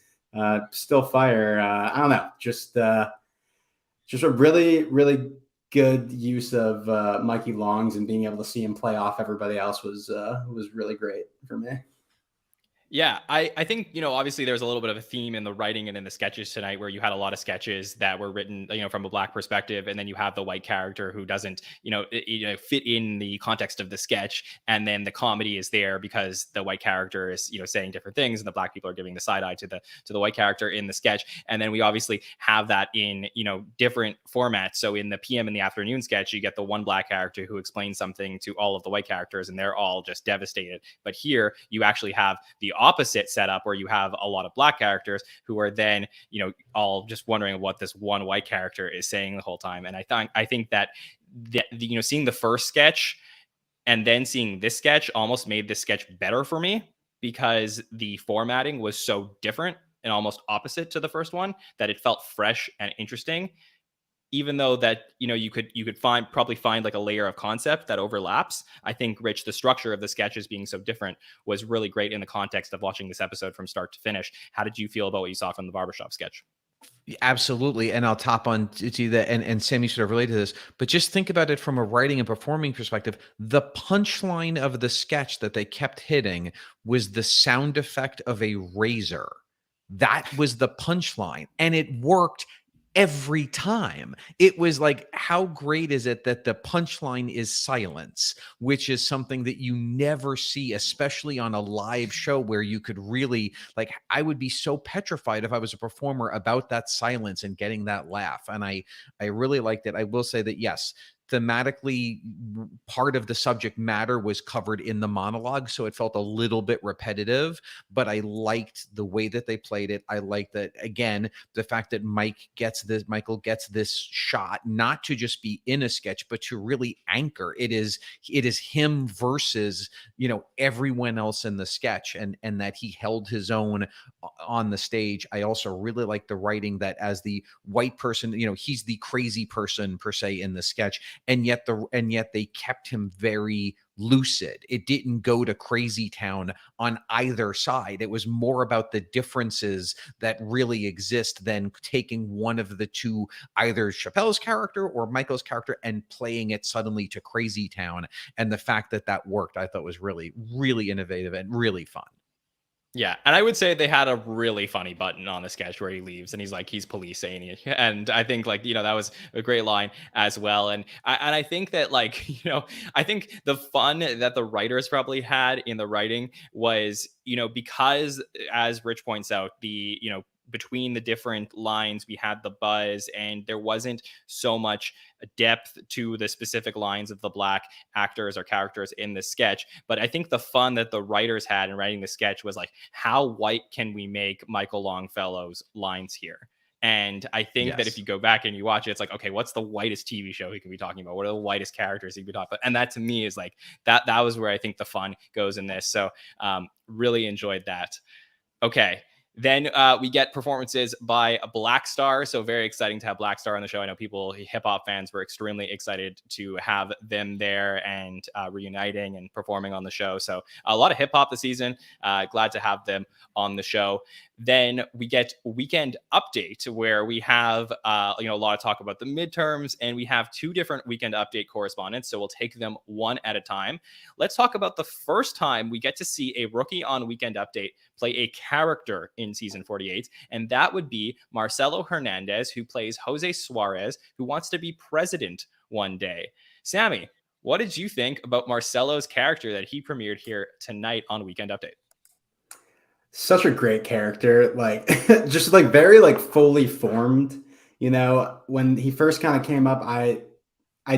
still fire. I don't know, just a really, really good use of Mikey Longs, and being able to see him play off everybody else was really great for me. Yeah, I think, obviously there's a little bit of a theme in the writing and in the sketches tonight, where you had a lot of sketches that were written, from a Black perspective. And then you have the white character who doesn't, fit in the context of the sketch. And then the comedy is there because the white character is, saying different things, and the Black people are giving the side eye to the white character in the sketch. And then we obviously have that in, different formats. So in the PM and the afternoon sketch, you get the one Black character who explains something to all of the white characters, and they're all just devastated. But here you actually have the opposite setup, where you have a lot of Black characters who are then, all just wondering what this one white character is saying the whole time. And I think that seeing the first sketch and then seeing this sketch almost made this sketch better for me, because the formatting was so different and almost opposite to the first one, that it felt fresh and interesting. Even though that, you could probably find like a layer of concept that overlaps. I think, Rich, the structure of the sketches being so different was really great in the context of watching this episode from start to finish. How did you feel about what you saw from the Barbershop sketch? Absolutely. And I'll top on to that. And Sammy sort of related to this, but just think about it from a writing and performing perspective. The punchline of the sketch that they kept hitting was the sound effect of a razor. That was the punchline, and it worked every time. It was like, how great is it that the punchline is silence, which is something that you never see, especially on a live show, where you could really, like, I would be so petrified if I was a performer about that silence and getting that laugh. And I really liked it. I will say that, yes, thematically part of the subject matter was covered in the monologue, so it felt a little bit repetitive, but I liked the way that they played it. I liked that, again, the fact that Michael gets this shot, not to just be in a sketch, but to really anchor. It is him versus, everyone else in the sketch, and that he held his own on the stage. I also really like the writing that as the white person, he's the crazy person per se in the sketch, and yet they kept him very lucid. It didn't go to crazy town on either side. It was more about the differences that really exist than taking one of the two, either Chappelle's character or Michael's character, and playing it suddenly to crazy town. And the fact that worked, I thought was really, really innovative and really fun. Yeah, and I would say they had a really funny button on the sketch where he leaves and he's police saying it. And I think that was a great line as well. And I think that I think the fun that the writers probably had in the writing was, because as Rich points out, between the different lines, we had the buzz, and there wasn't so much depth to the specific lines of the black actors or characters in the sketch. But I think the fun that the writers had in writing the sketch was how white can we make Michael Longfellow's lines here? And I think that if you go back and you watch it, it's okay, what's the whitest TV show he can be talking about? What are the whitest characters he can be talking about? And that to me is that was where I think the fun goes in this. So really enjoyed that. Okay. Then we get performances by Black Star. So very exciting to have Black Star on the show. I know hip hop fans were extremely excited to have them there and reuniting and performing on the show. So a lot of hip hop this season. Glad to have them on the show. Then we get Weekend Update, where we have a lot of talk about the midterms, and we have two different Weekend Update correspondents. So we'll take them one at a time. Let's talk about the first time we get to see a rookie on Weekend Update play a character in season 48, and that would be Marcelo Hernandez, who plays Jose Suarez, who wants to be president one day. Sammy, what did you think about Marcelo's character that he premiered here tonight on Weekend Update? Such a great character, just very fully formed. When he first kind of came up, I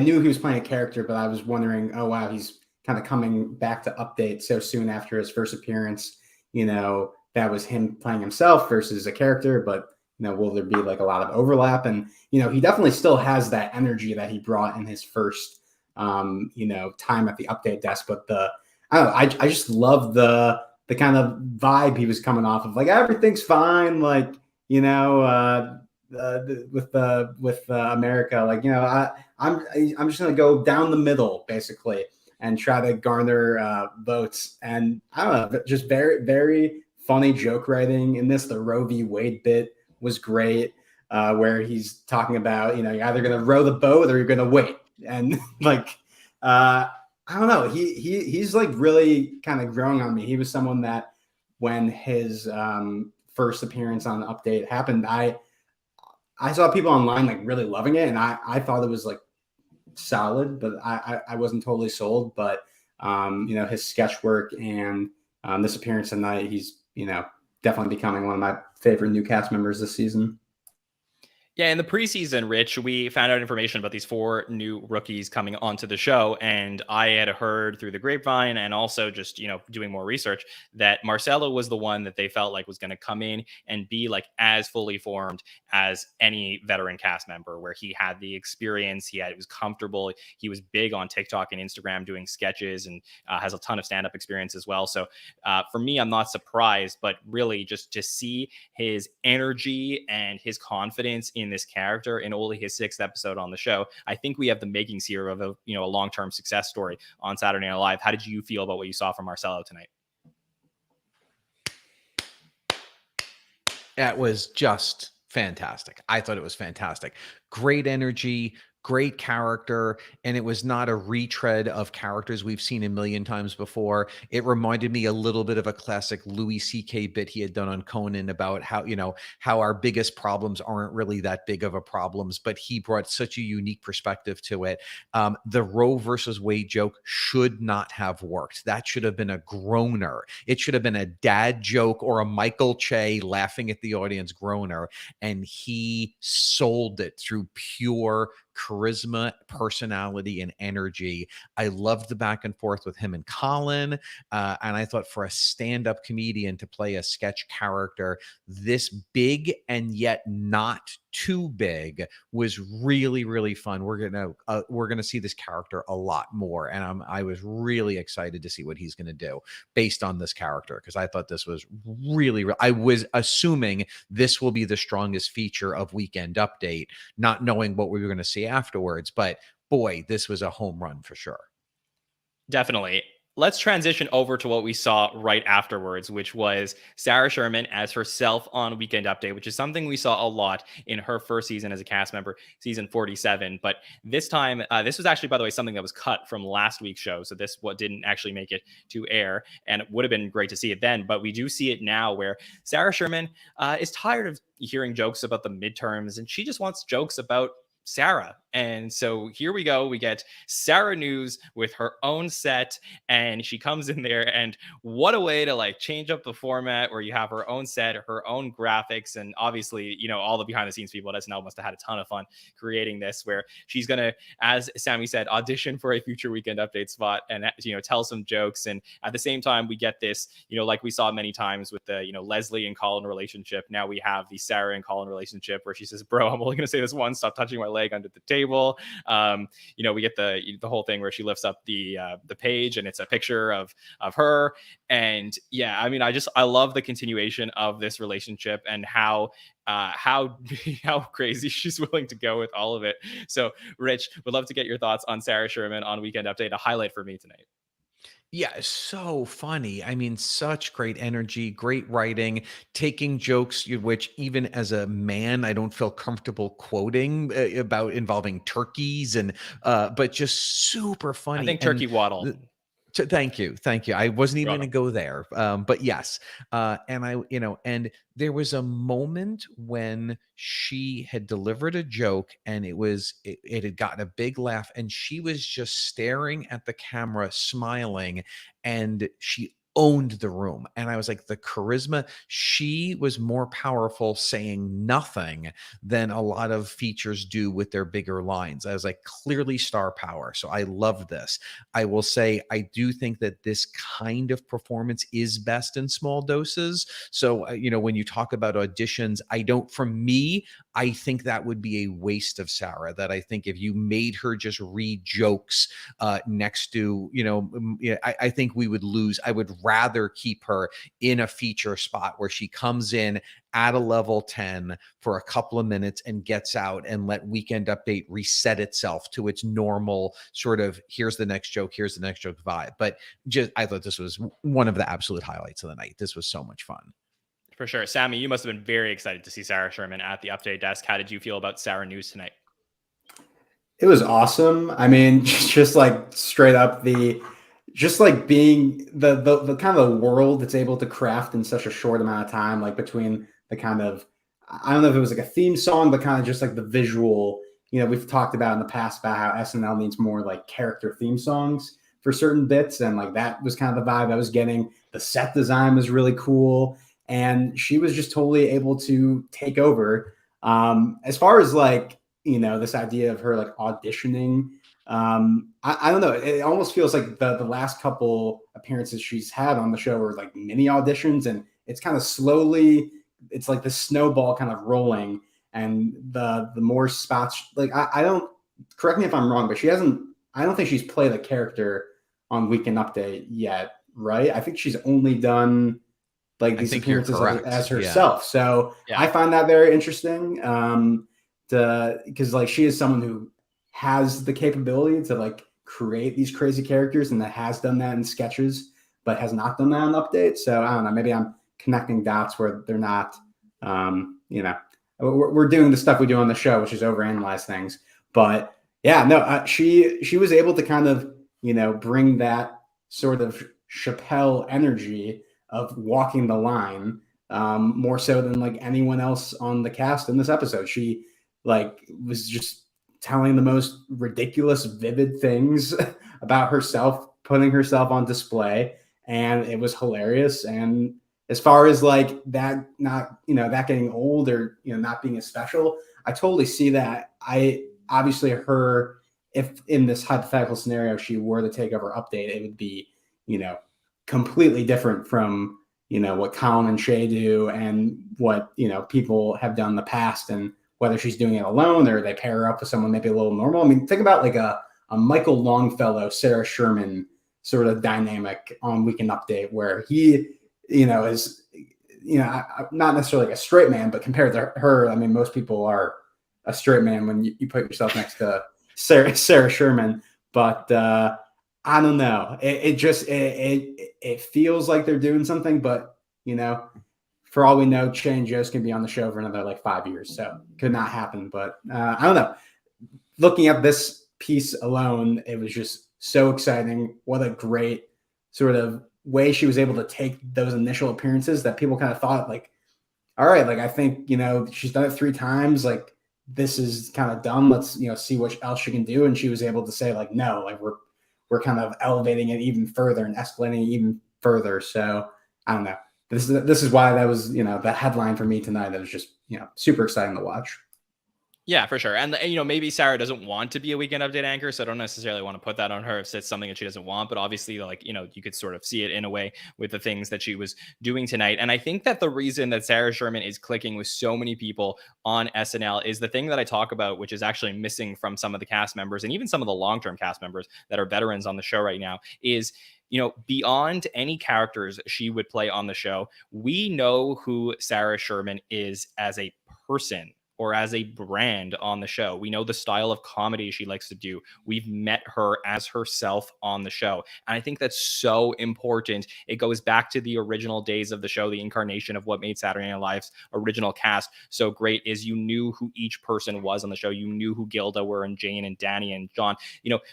knew he was playing a character, but I was wondering, oh wow, he's kind of coming back to Update so soon after his first appearance. That was him playing himself versus a character, but will there be a lot of overlap? And he definitely still has that energy that he brought in his first time at the Update desk. But I just love the kind of vibe he was coming off of, everything's fine, with America, I'm just gonna go down the middle basically and try to garner votes. And I don't know, just very, very funny joke writing in this. The Roe v. Wade bit was great, where he's talking about, you're either going to row the boat or you're going to wait. And I don't know, he's really kind of growing on me. He was someone that when his first appearance on the Update happened, I saw people online really loving it. And I thought it was solid, but I wasn't totally sold. But his sketch work and this appearance tonight, he's definitely becoming one of my favorite new cast members this season. Yeah, in the preseason, Rich, we found out information about these 4 new rookies coming onto the show, and I had heard through the grapevine and also just, doing more research that Marcelo was the one that they felt was going to come in and be as fully formed as any veteran cast member, where he had the experience, it was comfortable, he was big on TikTok and Instagram doing sketches, and has a ton of stand-up experience as well. So for me, I'm not surprised, but really just to see his energy and his confidence in this character in only his 6th episode on the show, I think we have the makings here of a long-term success story on Saturday Night Live. How did you feel about what you saw from Marcelo tonight? That was just fantastic. I thought it was fantastic. Great energy, great character, and it was not a retread of characters we've seen a million times before. It reminded me a little bit of a classic Louis C.K. bit he had done on Conan about how our biggest problems aren't really that big of a problems, but he brought such a unique perspective to it. The Roe versus Wade joke should not have worked. That should have been a groaner. It should have been a dad joke or a Michael Che laughing at the audience groaner, and he sold it through pure charisma, personality, and energy. I loved the back and forth with him and Colin. And I thought for a stand-up comedian to play a sketch character this big and yet not too big was really, really fun. We're gonna see this character a lot more, and I was really excited to see what he's gonna do based on this character, because I thought this was really. I was assuming this will be the strongest feature of Weekend Update, not knowing what we were going to see afterwards. But boy, this was a home run for sure. Definitely. Let's transition over to what we saw right afterwards, which was Sarah Sherman as herself on Weekend Update, which is something we saw a lot in her first season as a cast member, season 47. But this time, this was actually, by the way, something that was cut from last week's show. So this didn't actually make it to air, and it would have been great to see it then. But we do see it now, where Sarah Sherman is tired of hearing jokes about the midterms, and she just wants jokes about Sarah. And so here we go. We get Sarah News with her own set, and she comes in there, and what a way to like change up the format where you have her own set, her own graphics, and obviously, you know, all the behind the scenes people at SNL must have had a ton of fun creating this, where she's going to, as Sammy said, audition for a future Weekend Update spot and, you know, tell some jokes. And at the same time, we get this, you know, like we saw many times with the, you know, Leslie and Colin relationship. Now we have the Sarah and Colin relationship where she says, bro, I'm only going to say this once, stop touching my leg under the table. You know, we get the whole thing where she lifts up the page and it's a picture of her. And yeah, I mean, I love the continuation of this relationship and how crazy she's willing to go with all of it. So Rich, would love to get your thoughts on Sarah Sherman on Weekend Update, a highlight for me tonight. Yeah, so funny. I mean, such great energy, great writing, taking jokes, which even as a man, I don't feel comfortable quoting about involving turkeys, and but just super funny. I think Turkey Waddle. Thank you. I wasn't even going to welcome. go there, but yes. And there was a moment when she had delivered a joke, and it had gotten a big laugh, and she was just staring at the camera, smiling, and she owned the room. And I was like, the charisma, she was more powerful saying nothing than a lot of features do with their bigger lines. I was like, clearly star power. So I love this. I will say, I do think that this kind of performance is best in small doses. So, when you talk about auditions, for me, I think that would be a waste of Sarah. That I think if you made her just read jokes next to, I think we would lose. I would rather keep her in a feature spot where she comes in at a level 10 for a couple of minutes and gets out, and let Weekend Update reset itself to its normal sort of here's the next joke vibe. But I thought this was one of the absolute highlights of the night. This was so much fun. For sure. Sammy, you must have been very excited to see Sarah Sherman at the Update desk. How did you feel about Sarah News tonight? It was awesome. I mean, just like straight up just like being the kind of the world that's able to craft in such a short amount of time, like between the kind of, I don't know if it was like a theme song, but kind of just like the visual, we've talked about in the past about how SNL needs more like character theme songs for certain bits. And like, that was kind of the vibe I was getting. The set design was really cool. And she was just totally able to take over. As far as like, this idea of her like auditioning, I don't know. It almost feels like the last couple appearances she's had on the show were like mini auditions, and it's kind of slowly, it's like the snowball kind of rolling, and the more spots, like I don't, correct me if I'm wrong, but I don't think she's played a character on Weekend Update yet, right? I think she's only done like these appearances as herself. Yeah. So yeah. I find that very interesting. Because like she is someone who has the capability to like create these crazy characters, and that has done that in sketches, but has not done that in Update. So I don't know, maybe I'm connecting dots where they're not, we're doing the stuff we do on the show, which is overanalyze things. But yeah, no, she was able to kind of, bring that sort of Chappelle energy of walking the line, more so than like anyone else on the cast in this episode. She like was just telling the most ridiculous, vivid things about herself, putting herself on display, and it was hilarious. And as far as like that, not, that getting old or, not being as special, I totally see that. I obviously her, if in this hypothetical scenario she were to take over Update, it would be, completely different from, what Colin and Shay do and what, people have done in the past, and whether she's doing it alone or they pair her up with someone maybe a little normal. I mean, think about like a Michael Longfellow, Sarah Sherman sort of dynamic on Weekend Update, where he, is, not necessarily like a straight man, but compared to her, I mean, most people are a straight man when you put yourself next to Sarah Sherman. But I don't know. It feels like they're doing something, but for all we know, Shay and Joe's can be on the show for another like 5 years, so could not happen. But I don't know. Looking at this piece alone, it was just so exciting. What a great sort of way she was able to take those initial appearances that people kind of thought like, all right, like I think she's done it 3 times, like this is kind of done. Let's see what else she can do. And she was able to say like, no, like we're kind of elevating it even further and escalating it even further. So I don't know. This is why that was the headline for me tonight. That was just super exciting to watch. Yeah, for sure. And, maybe Sarah doesn't want to be a Weekend Update anchor, so I don't necessarily want to put that on her if it's something that she doesn't want. But obviously, like, you could sort of see it in a way with the things that she was doing tonight. And I think that the reason that Sarah Sherman is clicking with so many people on SNL is the thing that I talk about, which is actually missing from some of the cast members and even some of the long-term cast members that are veterans on the show right now is, beyond any characters she would play on the show, we know who Sarah Sherman is as a person or as a brand on the show. We know the style of comedy she likes to do. We've met her as herself on the show. And I think that's so important. It goes back to the original days of the show, the incarnation of what made Saturday Night Live's original cast so great is you knew who each person was on the show. You knew who Gilda were and Jane and Danny and John.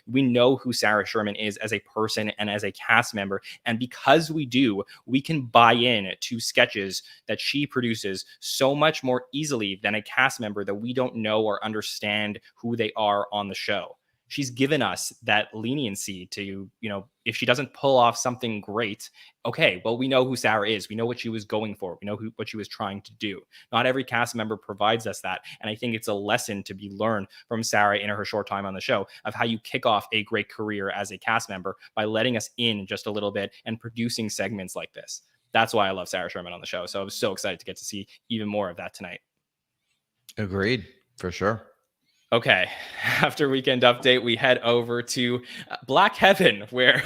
We know who Sarah Sherman is as a person and as a cast member. And because we do, we can buy in to sketches that she produces so much more easily than a cast member that we don't know or understand who they are on the show. She's given us that leniency to, if she doesn't pull off something great, okay, well, we know who Sarah is. We know what she was going for. We know what she was trying to do. Not every cast member provides us that. And I think it's a lesson to be learned from Sarah in her short time on the show of how you kick off a great career as a cast member by letting us in just a little bit and producing segments like this. That's why I love Sarah Sherman on the show. So I was so excited to get to see even more of that tonight. Agreed, for sure. Okay, after Weekend Update, we head over to Black Heaven, where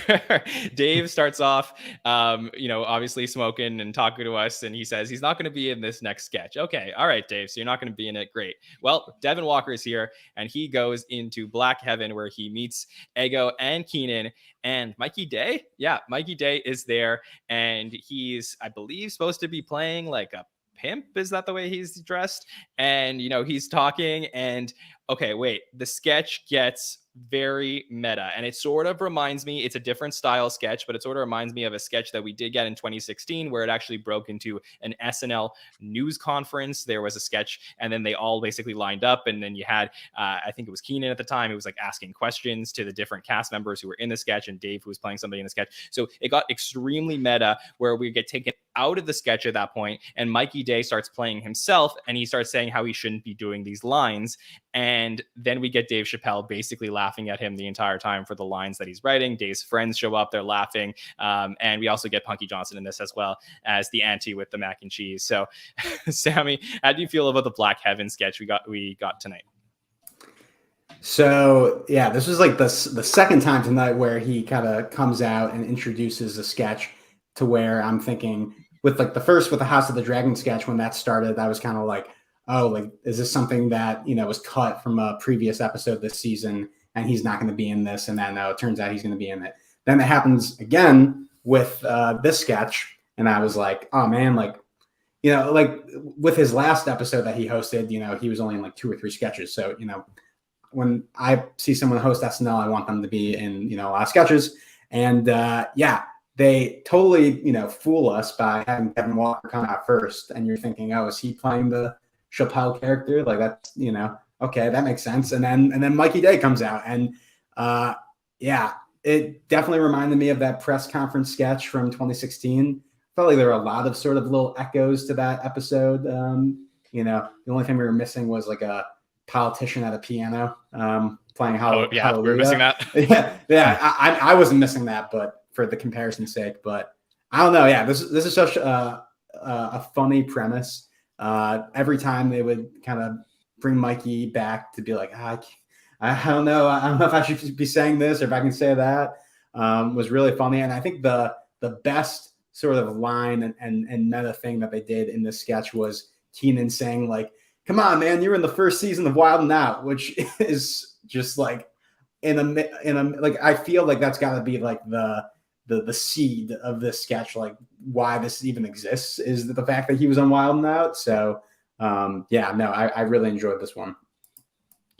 Dave starts off, obviously smoking and talking to us, and he says he's not going to be in this next sketch. Okay, all right, Dave, so you're not going to be in it. Great. Well, Devin Walker is here, and he goes into Black Heaven, where he meets Ego and Keenan and Mikey Day. Yeah, Mikey Day is there, and he's, I believe, supposed to be playing like a pimp. Is that the way he's dressed? And he's talking, and okay, wait, the sketch gets very meta, and it sort of reminds me, it's a different style sketch, but it sort of reminds me of a sketch that we did get in 2016 where it actually broke into an SNL news conference. There was a sketch, and then they all basically lined up, and then you had I think it was Keenan at the time, it was like asking questions to the different cast members who were in the sketch, and Dave, who was playing somebody in the sketch. So it got extremely meta, where we get taken out of the sketch at that point, and Mikey Day starts playing himself, and he starts saying how he shouldn't be doing these lines. And then we get Dave Chappelle basically laughing at him the entire time for the lines that he's writing. Dave's friends show up, they're laughing. And we also get Punky Johnson in this as well as the auntie with the mac and cheese. So Sammy, how do you feel about the Black Heaven sketch we got tonight? So yeah, this was like the second time tonight where he kind of comes out and introduces a sketch, to where I'm thinking with like the first, with the House of the Dragon sketch, when that started, I was kind of like, oh, like, is this something that, was cut from a previous episode this season and he's not going to be in this? And then no, it turns out he's going to be in it. Then it happens again with this sketch. And I was like, oh man, like, like with his last episode that he hosted, he was only in like 2 or 3 sketches. So, when I see someone host SNL, I want them to be in, a lot of sketches. And yeah, they totally, fool us by having Devin Walker come out first. And you're thinking, oh, is he playing the Chappelle character? Like that's, okay, that makes sense. And then Mikey Day comes out, and yeah, it definitely reminded me of that press conference sketch from 2016. Felt like there were a lot of sort of little echoes to that episode. The only thing we were missing was like a politician at a piano playing Oh yeah, Hallelujah. we were missing that. Yeah. I wasn't missing that, but for the comparison's sake. But I don't know. Yeah, this is such a funny premise. Every time they would kind of bring Mikey back to be like, I don't know. I don't know if I should be saying this or if I can say that. Was really funny. And I think the best sort of line and meta thing that they did in this sketch was Keenan saying like, come on, man, you're in the first season of Wild 'N Out, which is just like in a like, I feel like that's got to be like the seed of this sketch, like why this even exists is the fact that he was on Wild 'N Out. So yeah, no, I really enjoyed this one.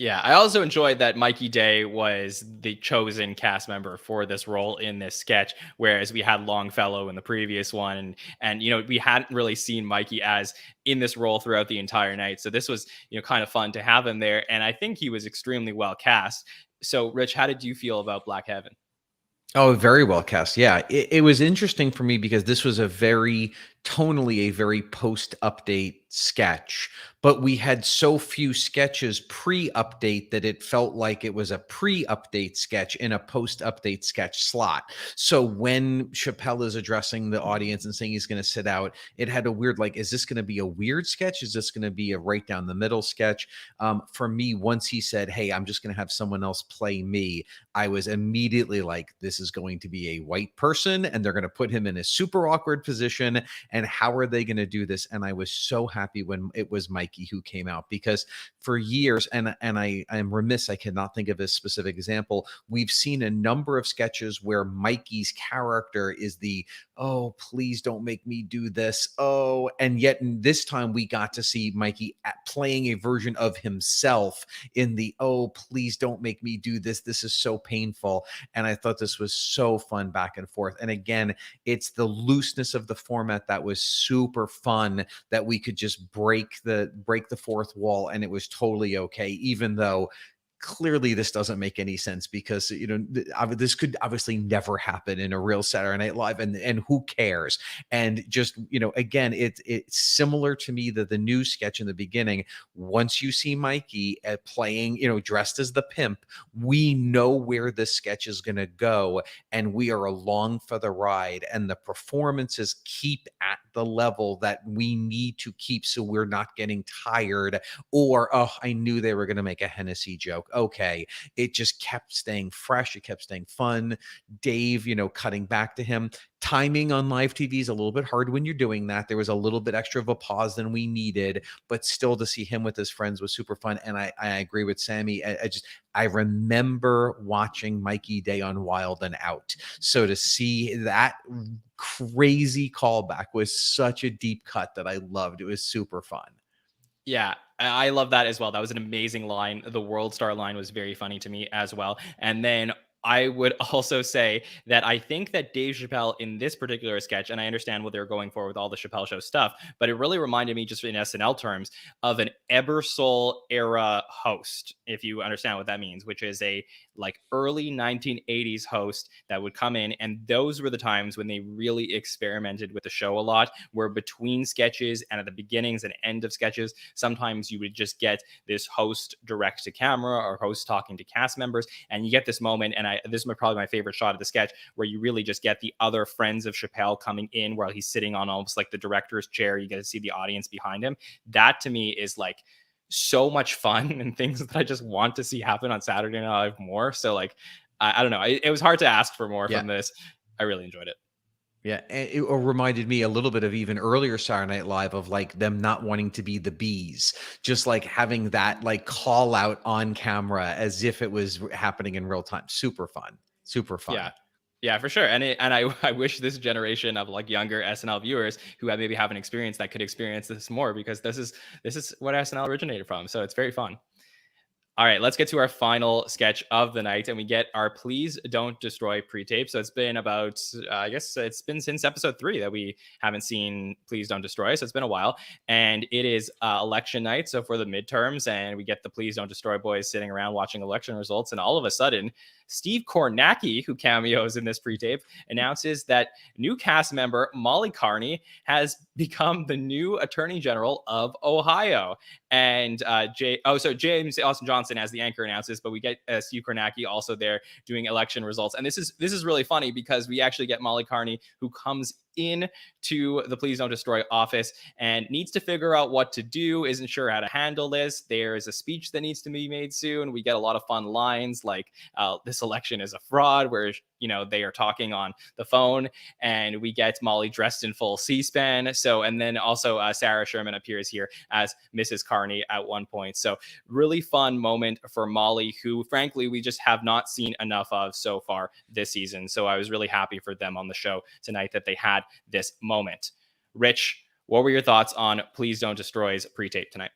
Yeah, I also enjoyed that Mikey Day was the chosen cast member for this role in this sketch, whereas we had Longfellow in the previous one, and you know, we hadn't really seen Mikey as in this role throughout the entire night. So this was, you know, kind of fun to have him there, and I think he was extremely well cast. So, Rich, how did you feel about Black Heaven? Oh, very well cast. Yeah. It was interesting for me because this was a very tonally a very post-update sketch, but we had so few sketches pre-update that it felt like it was a pre-update sketch in a post-update sketch slot. So when Chappelle is addressing the audience and saying he's going to sit out, it had a weird, like, is this going to be a weird sketch? Is this going to be a right down the middle sketch? For me, once he said, hey, I'm just going to have someone else play me, I was immediately like, this is going to be a white person and they're going to put him in a super awkward position. And how are they going to do this? And I was so happy when it was Mikey who came out, because for years, and I am remiss, I cannot think of a specific example. We've seen a number of sketches where Mikey's character is the, oh, please don't make me do this. Oh, and yet this time we got to see Mikey playing a version of himself in the, oh, please don't make me do this. This is so painful. And I thought this was so fun back and forth. And again, it's the looseness of the format that was super fun, that we could just break the fourth wall and it was totally okay, even though clearly this doesn't make any sense, because, you know, this could obviously never happen in a real Saturday Night Live, and who cares? And just, you know, again, it's similar to me that the new sketch in the beginning, once you see Mikey playing, you know, dressed as the pimp, we know where this sketch is going to go and we are along for the ride, and the performances keep at the level that we need to keep, so we're not getting tired or, oh, I knew they were going to make a Hennessy joke. Okay. It just kept staying fresh. It kept staying fun. Dave, you know, cutting back to him. Timing on live TV is a little bit hard when you're doing that. There was a little bit extra of a pause than we needed, but still to see him with his friends was super fun. And I agree with Sammy. I remember watching Mikey Day on Wild 'N Out. So to see that crazy callback was such a deep cut that I loved. It was super fun. Yeah, I love that as well. That was an amazing line. The World Star line was very funny to me as well. And then I would also say that I think that Dave Chappelle in this particular sketch, and I understand what they're going for with all the Chappelle Show stuff, but it really reminded me, just in SNL terms, of an Ebersol era host, if you understand what that means, which is a like early 1980s host that would come in. And those were the times when they really experimented with the show a lot, where between sketches and at the beginnings and end of sketches, sometimes you would just get this host direct to camera or host talking to cast members. And you get this moment, and this is probably my favorite shot of the sketch, where you really just get the other friends of Chappelle coming in while he's sitting on almost like the director's chair. You get to see the audience behind him. That to me is like so much fun and things that I just want to see happen on Saturday Night Live more. So like, I don't know. It was hard to ask for more from this. I really enjoyed it. Yeah, and it reminded me a little bit of even earlier Saturday Night Live, of like them not wanting to be the bees, just like having that like call out on camera as if it was happening in real time. Super fun, super fun. Yeah, for sure. And I wish this generation of like younger SNL viewers who maybe haven't experienced that could experience this more, because this is what SNL originated from. So it's very fun. All right, let's get to our final sketch of the night, and we get our Please Don't Destroy pre-tape. So it's been about, I guess it's been since episode 3 that we haven't seen Please Don't Destroy. So it's been a while, and it is election night. So for the midterms, and we get the Please Don't Destroy boys sitting around watching election results, and all of a sudden, Steve Kornacki, who cameos in this pre-tape, announces that new cast member Molly Carney has become the new Attorney General of Ohio. And James Austin Johnson as the anchor announces, but we get Steve Kornacki also there doing election results. And this is really funny because we actually get Molly Carney, who comes in to the Please Don't Destroy office and needs to figure out what to do, isn't sure how to handle this. There's a speech that needs to be made soon. We get a lot of fun lines like this election is a fraud, where they are talking on the phone, and we get Molly dressed in full C-SPAN. So, and then also Sarah Sherman appears here as Mrs. Carney at one point. So really fun moment for Molly, who frankly we just have not seen enough of so far this season. So I was really happy for them on the show tonight that they had this moment. Rich, what were your thoughts on Please Don't Destroy's pre-tape tonight?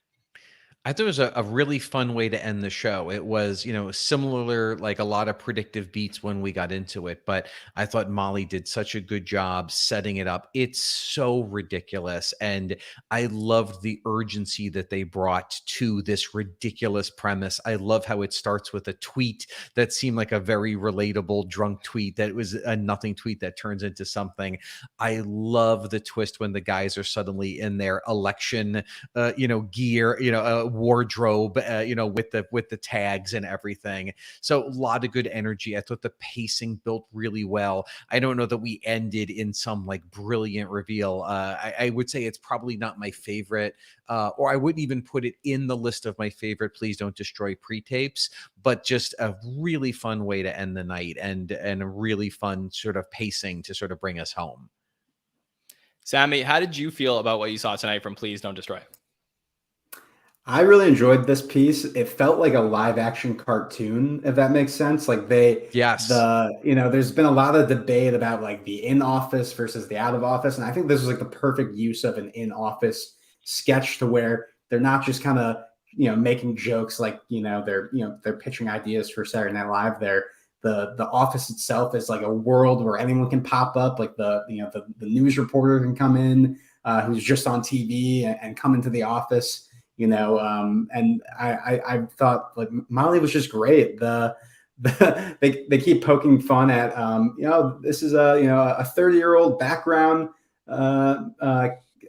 I thought it was a really fun way to end the show. It was, similar, like a lot of predictive beats when we got into it, but I thought Molly did such a good job setting it up. It's so ridiculous. And I loved the urgency that they brought to this ridiculous premise. I love how it starts with a tweet that seemed like a very relatable drunk tweet that was a nothing tweet that turns into something. I love the twist when the guys are suddenly in their election, gear, wardrobe, with the tags and everything. So a lot of good energy. I thought the pacing built really well. I don't know that we ended in some like brilliant reveal. I would say it's probably not my favorite, or I wouldn't even put it in the list of my favorite Please Don't Destroy pre-tapes, but just a really fun way to end the night and a really fun sort of pacing to sort of bring us home. Sammy, how did you feel about what you saw tonight from Please Don't Destroy? I really enjoyed this piece. It felt like a live action cartoon, if that makes sense. Like there's been a lot of debate about like the in office versus the out of office. And I think this was like the perfect use of an in office sketch, to where they're not just kind of, making jokes like, they're pitching ideas for Saturday Night Live. The office itself is like a world where anyone can pop up. Like the news reporter can come in, who's just on TV and come into the office. And I thought like Molly was just great. They keep poking fun at this is a 30-year-old background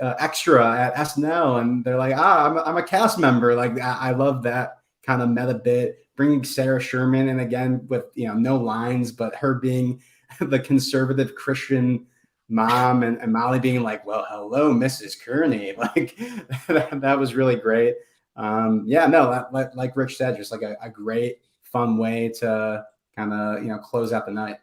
extra at SNL, and they're like, I'm a cast member. Like I love that kind of meta bit, bringing Sarah Sherman in again with no lines, but her being the conservative Christian mom, and Molly being like, well, hello, Mrs. Kearney. Like that was really great. Like Rich said, just like a great fun way to kind of close out the night.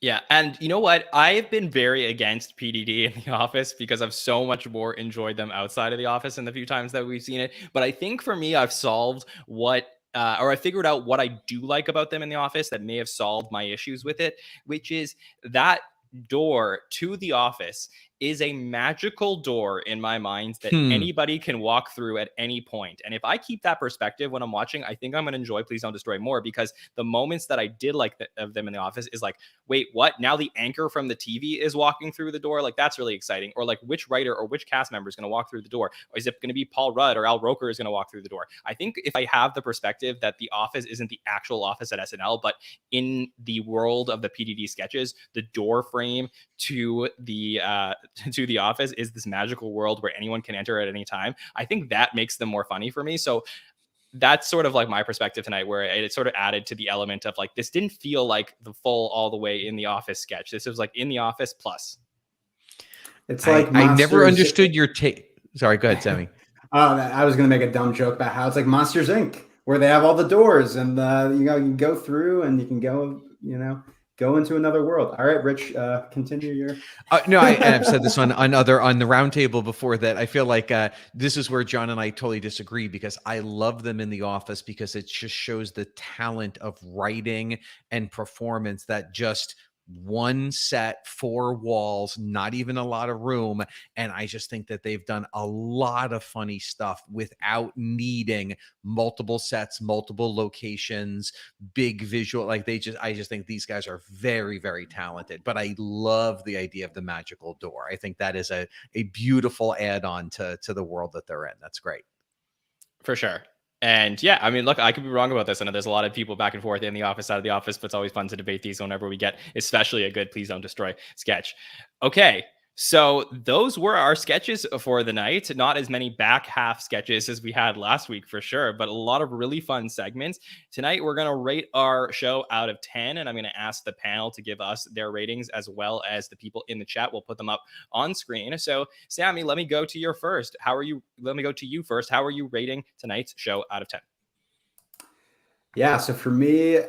Yeah, and you know what? I've been very against PDD in The Office because I've so much more enjoyed them outside of The Office in the few times that we've seen it. But I think for me, I've solved or I figured out what I do like about them in The Office that may have solved my issues with it, which is that door to the office is a magical door in my mind that anybody can walk through at any point. And if I keep that perspective when I'm watching, I think I'm going to enjoy Please Don't Destroy more, because the moments that I did like of them in The Office is like, wait, what? Now the anchor from the TV is walking through the door? Like, that's really exciting. Or like, which writer or which cast member is going to walk through the door? Or is it going to be Paul Rudd or Al Roker is going to walk through the door? I think if I have the perspective that The Office isn't the actual office at SNL, but in the world of the PDD sketches, the door frame to the office is this magical world where anyone can enter at any time, I think that makes them more funny for me. So that's sort of like my perspective tonight, where it sort of added to the element of like, this didn't feel like the full all the way in the office sketch. This was like in the office plus. It's like I never understood your take. Sorry, go ahead, Sammy. I was going to make a dumb joke about how it's like Monsters Inc., where they have all the doors and you can go through and you can go into another world. All right, Rich, continue your. No, I've said this on the roundtable before, that I feel like this is where John and I totally disagree, because I love them in The Office because it just shows the talent of writing and performance that just one set, four walls, not even a lot of room. And I just think that they've done a lot of funny stuff without needing multiple sets, multiple locations, big visual. Like I just think these guys are very, very talented. But I love the idea of the magical door. I think that is a beautiful add-on to the world that they're in. That's great. For sure. And yeah, I mean, look, I could be wrong about this. I know there's a lot of people back and forth in the office, out of the office, but it's always fun to debate these whenever we get, especially a good Please Don't Destroy sketch. Okay. So those were our sketches for the night. Not as many back half sketches as we had last week for sure, but a lot of really fun segments. Tonight, we're going to rate our show out of 10, and I'm going to ask the panel to give us their ratings as well as the people in the chat. We'll put them up on screen. So Sammy, let me go to you first. How are you rating tonight's show out of 10? Yeah, so for me,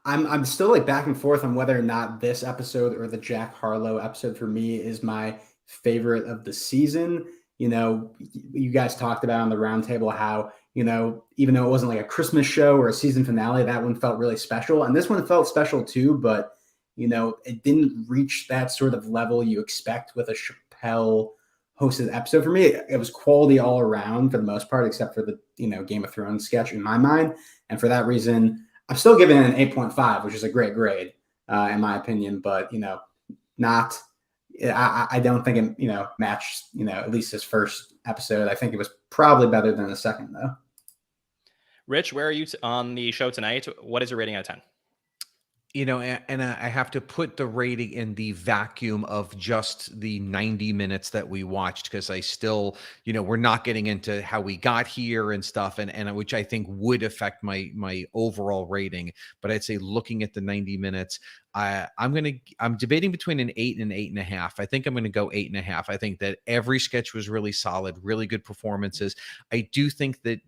I'm still like back and forth on whether or not this episode or the Jack Harlow episode for me is my favorite of the season. You know, you guys talked about on the roundtable how, you know, even though it wasn't like a Christmas show or a season finale, that one felt really special. And this one felt special too, but, you know, it didn't reach that sort of level you expect with a Chappelle hosted episode. For me, it was quality all around for the most part, except for the, you know, Game of Thrones sketch in my mind. And for that reason, I'm still giving it an 8.5, which is a great grade, in my opinion. But, you know, I don't think it, you know, matched, you know, at least his first episode. I think it was probably better than the second, though. Rich, where are you on the show tonight? What is your rating out of 10? You know, and I have to put the rating in the vacuum of just the 90 minutes that we watched, because I still, you know, we're not getting into how we got here and stuff, and which I think would affect my overall rating. But I'd say looking at the 90 minutes, I'm debating between an 8 and an 8.5. I think I'm going to go 8.5. I think that every sketch was really solid, really good performances. I do think that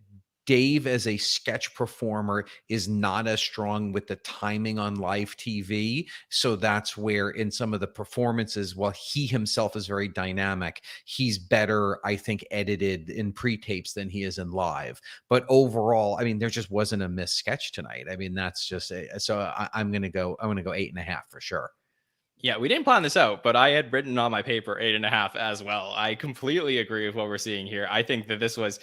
Dave as a sketch performer is not as strong with the timing on live TV. So that's where in some of the performances, while he himself is very dynamic, he's better, I think, edited in pre-tapes than he is in live. But overall, I mean, there just wasn't a missed sketch tonight. I mean, that's just I'm going to go 8.5 for sure. Yeah, we didn't plan this out, but I had written on my paper 8.5 as well. I completely agree with what we're seeing here. I think that this was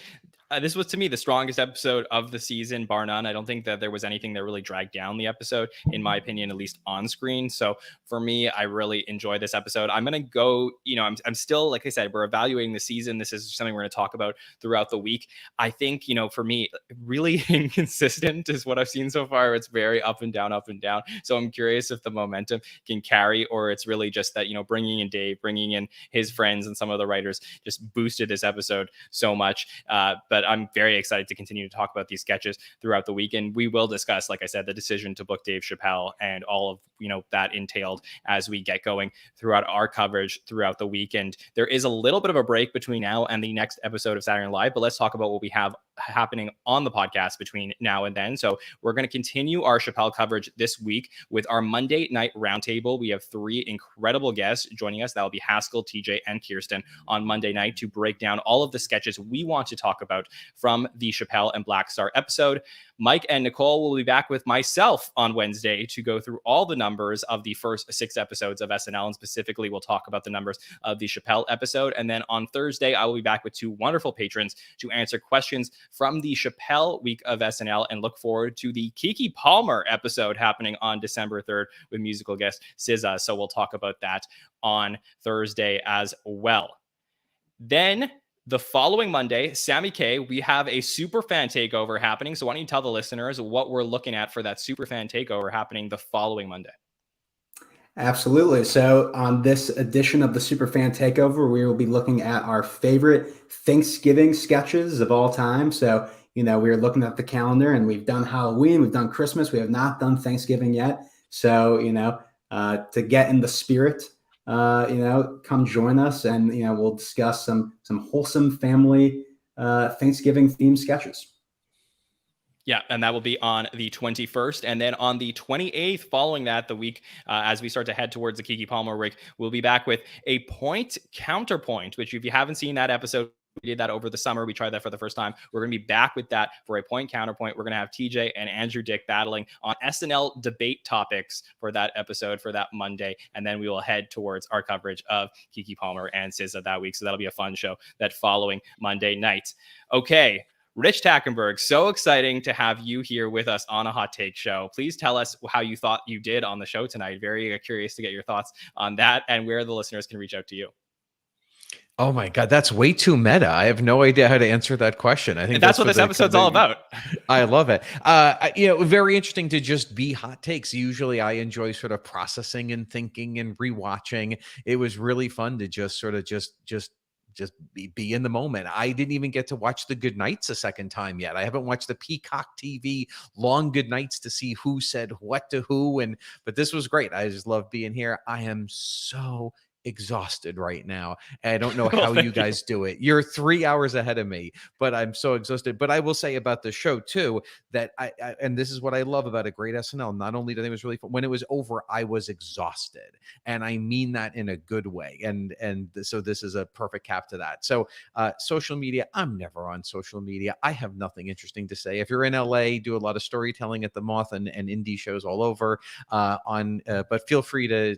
to me the strongest episode of the season, bar none. I don't think that there was anything that really dragged down the episode, in my opinion, at least on screen. So for me, I really enjoyed this episode. I'm going to go, you know, I'm still, like I said, we're evaluating the season. This is something we're going to talk about throughout the week. I think, you know, for me, really inconsistent is what I've seen so far. It's very up and down, up and down. So I'm curious if the momentum can carry, or it's really just that, you know, bringing in Dave, bringing in his friends and some of the writers just boosted this episode so much. But I'm very excited to continue to talk about these sketches throughout the week. And we will discuss, like I said, the decision to book Dave Chappelle and all of, you know, that entailed as we get going throughout our coverage throughout the weekend. There is a little bit of a break between now and the next episode of Saturday Night Live, but let's talk about what we have happening on the podcast between now and then. So we're going to continue our Chappelle coverage this week with our Monday night roundtable. We have 3 incredible guests joining us. That will be Haskell, TJ, and Kirsten on Monday night to break down all of the sketches we want to talk about from the Chappelle and Black Star episode. Mike and Nicole will be back with myself on Wednesday to go through all the numbers of the first 6 episodes of SNL, and specifically we'll talk about the numbers of the Chappelle episode. And then on Thursday, I will be back with 2 wonderful patrons to answer questions from the Chappelle week of SNL, and look forward to the Keke Palmer episode happening on December 3rd with musical guest SZA. So we'll talk about that on Thursday as well. Then the following Monday, Sammy Kay, we have a super fan takeover happening. So why don't you tell the listeners what we're looking at for that super fan takeover happening the following Monday? Absolutely. So on this edition of the Superfan Takeover, we will be looking at our favorite Thanksgiving sketches of all time. So, you know, we are looking at the calendar, and we've done Halloween, we've done Christmas, we have not done Thanksgiving yet. So, you know, to get in the spirit, you know, come join us, and, you know, we'll discuss some wholesome family Thanksgiving themed sketches. Yeah, and that will be on the 21st. And then on the 28th, following that, the week as we start to head towards the Keke Palmer week, we'll be back with a point counterpoint, which if you haven't seen that episode, We did that over the summer. We tried that for the first time. We're going to be back with that for a point counterpoint. We're going to have TJ and Andrew Dick battling on SNL debate topics for that episode for that Monday. And then we will head towards our coverage of Keke Palmer and SZA that week. So that'll be a fun show that following Monday night. Okay. Rich Tackenberg, so exciting to have you here with us on a Hot Take show. Please tell us how you thought you did on the show tonight. Very curious to get your thoughts on that and where the listeners can reach out to you. Oh my God, that's way too meta. I have no idea how to answer that question. I think that's what this episode's all about. I love it. Very interesting to just be hot takes. Usually I enjoy sort of processing and thinking and rewatching. It was really fun to just sort of just be in the moment. I didn't even get to watch the Good Nights a second time yet. I haven't watched the Peacock TV long Good Nights to see who said what to who. But this was great. I just love being here. I am so exhausted right now. And I don't know how you guys do it. You're 3 hours ahead of me, but I'm so exhausted. But I will say about the show too, that I and this is what I love about a great SNL. Not only did it was really fun, when it was over, I was exhausted. And I mean that in a good way. And so this is a perfect cap to that. So social media, I'm never on social media. I have nothing interesting to say. If you're in LA, do a lot of storytelling at the Moth and indie shows all over but feel free to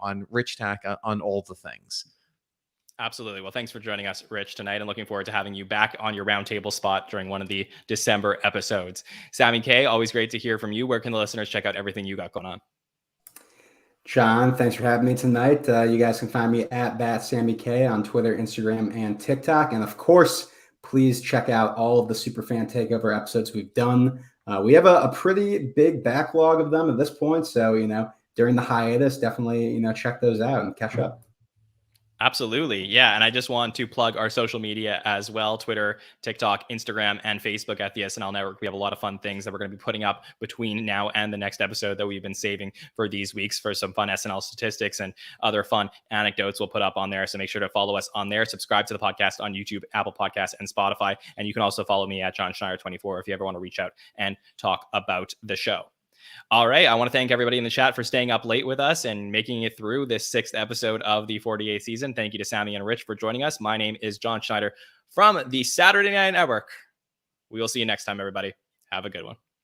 on Rich Tack on all the things. Absolutely. Well, thanks for joining us, Rich, tonight, and looking forward to having you back on your roundtable spot during one of the December episodes. Sammy Kay, always great to hear from you. Where can the listeners check out everything you got going on? John, thanks for having me tonight. You guys can find me at @SammyK on Twitter, Instagram, and TikTok. And of course, please check out all of the Superfan Takeover episodes we've done. We have a pretty big backlog of them at this point. So, during the hiatus, definitely, check those out and catch up. Absolutely. Yeah. And I just want to plug our social media as well: Twitter, TikTok, Instagram, and Facebook at the SNL Network. We have a lot of fun things that we're going to be putting up between now and the next episode that we've been saving for these weeks for some fun SNL statistics and other fun anecdotes we'll put up on there. So make sure to follow us on there. Subscribe to the podcast on YouTube, Apple Podcasts, and Spotify. And you can also follow me at Jon Schneider 24 if you ever want to reach out and talk about the show. All right. I want to thank everybody in the chat for staying up late with us and making it through this 6th episode of the 48th season. Thank you to Sammy and Rich for joining us. My name is Jon Schneider from the Saturday Night Network. We will see you next time, everybody. Have a good one.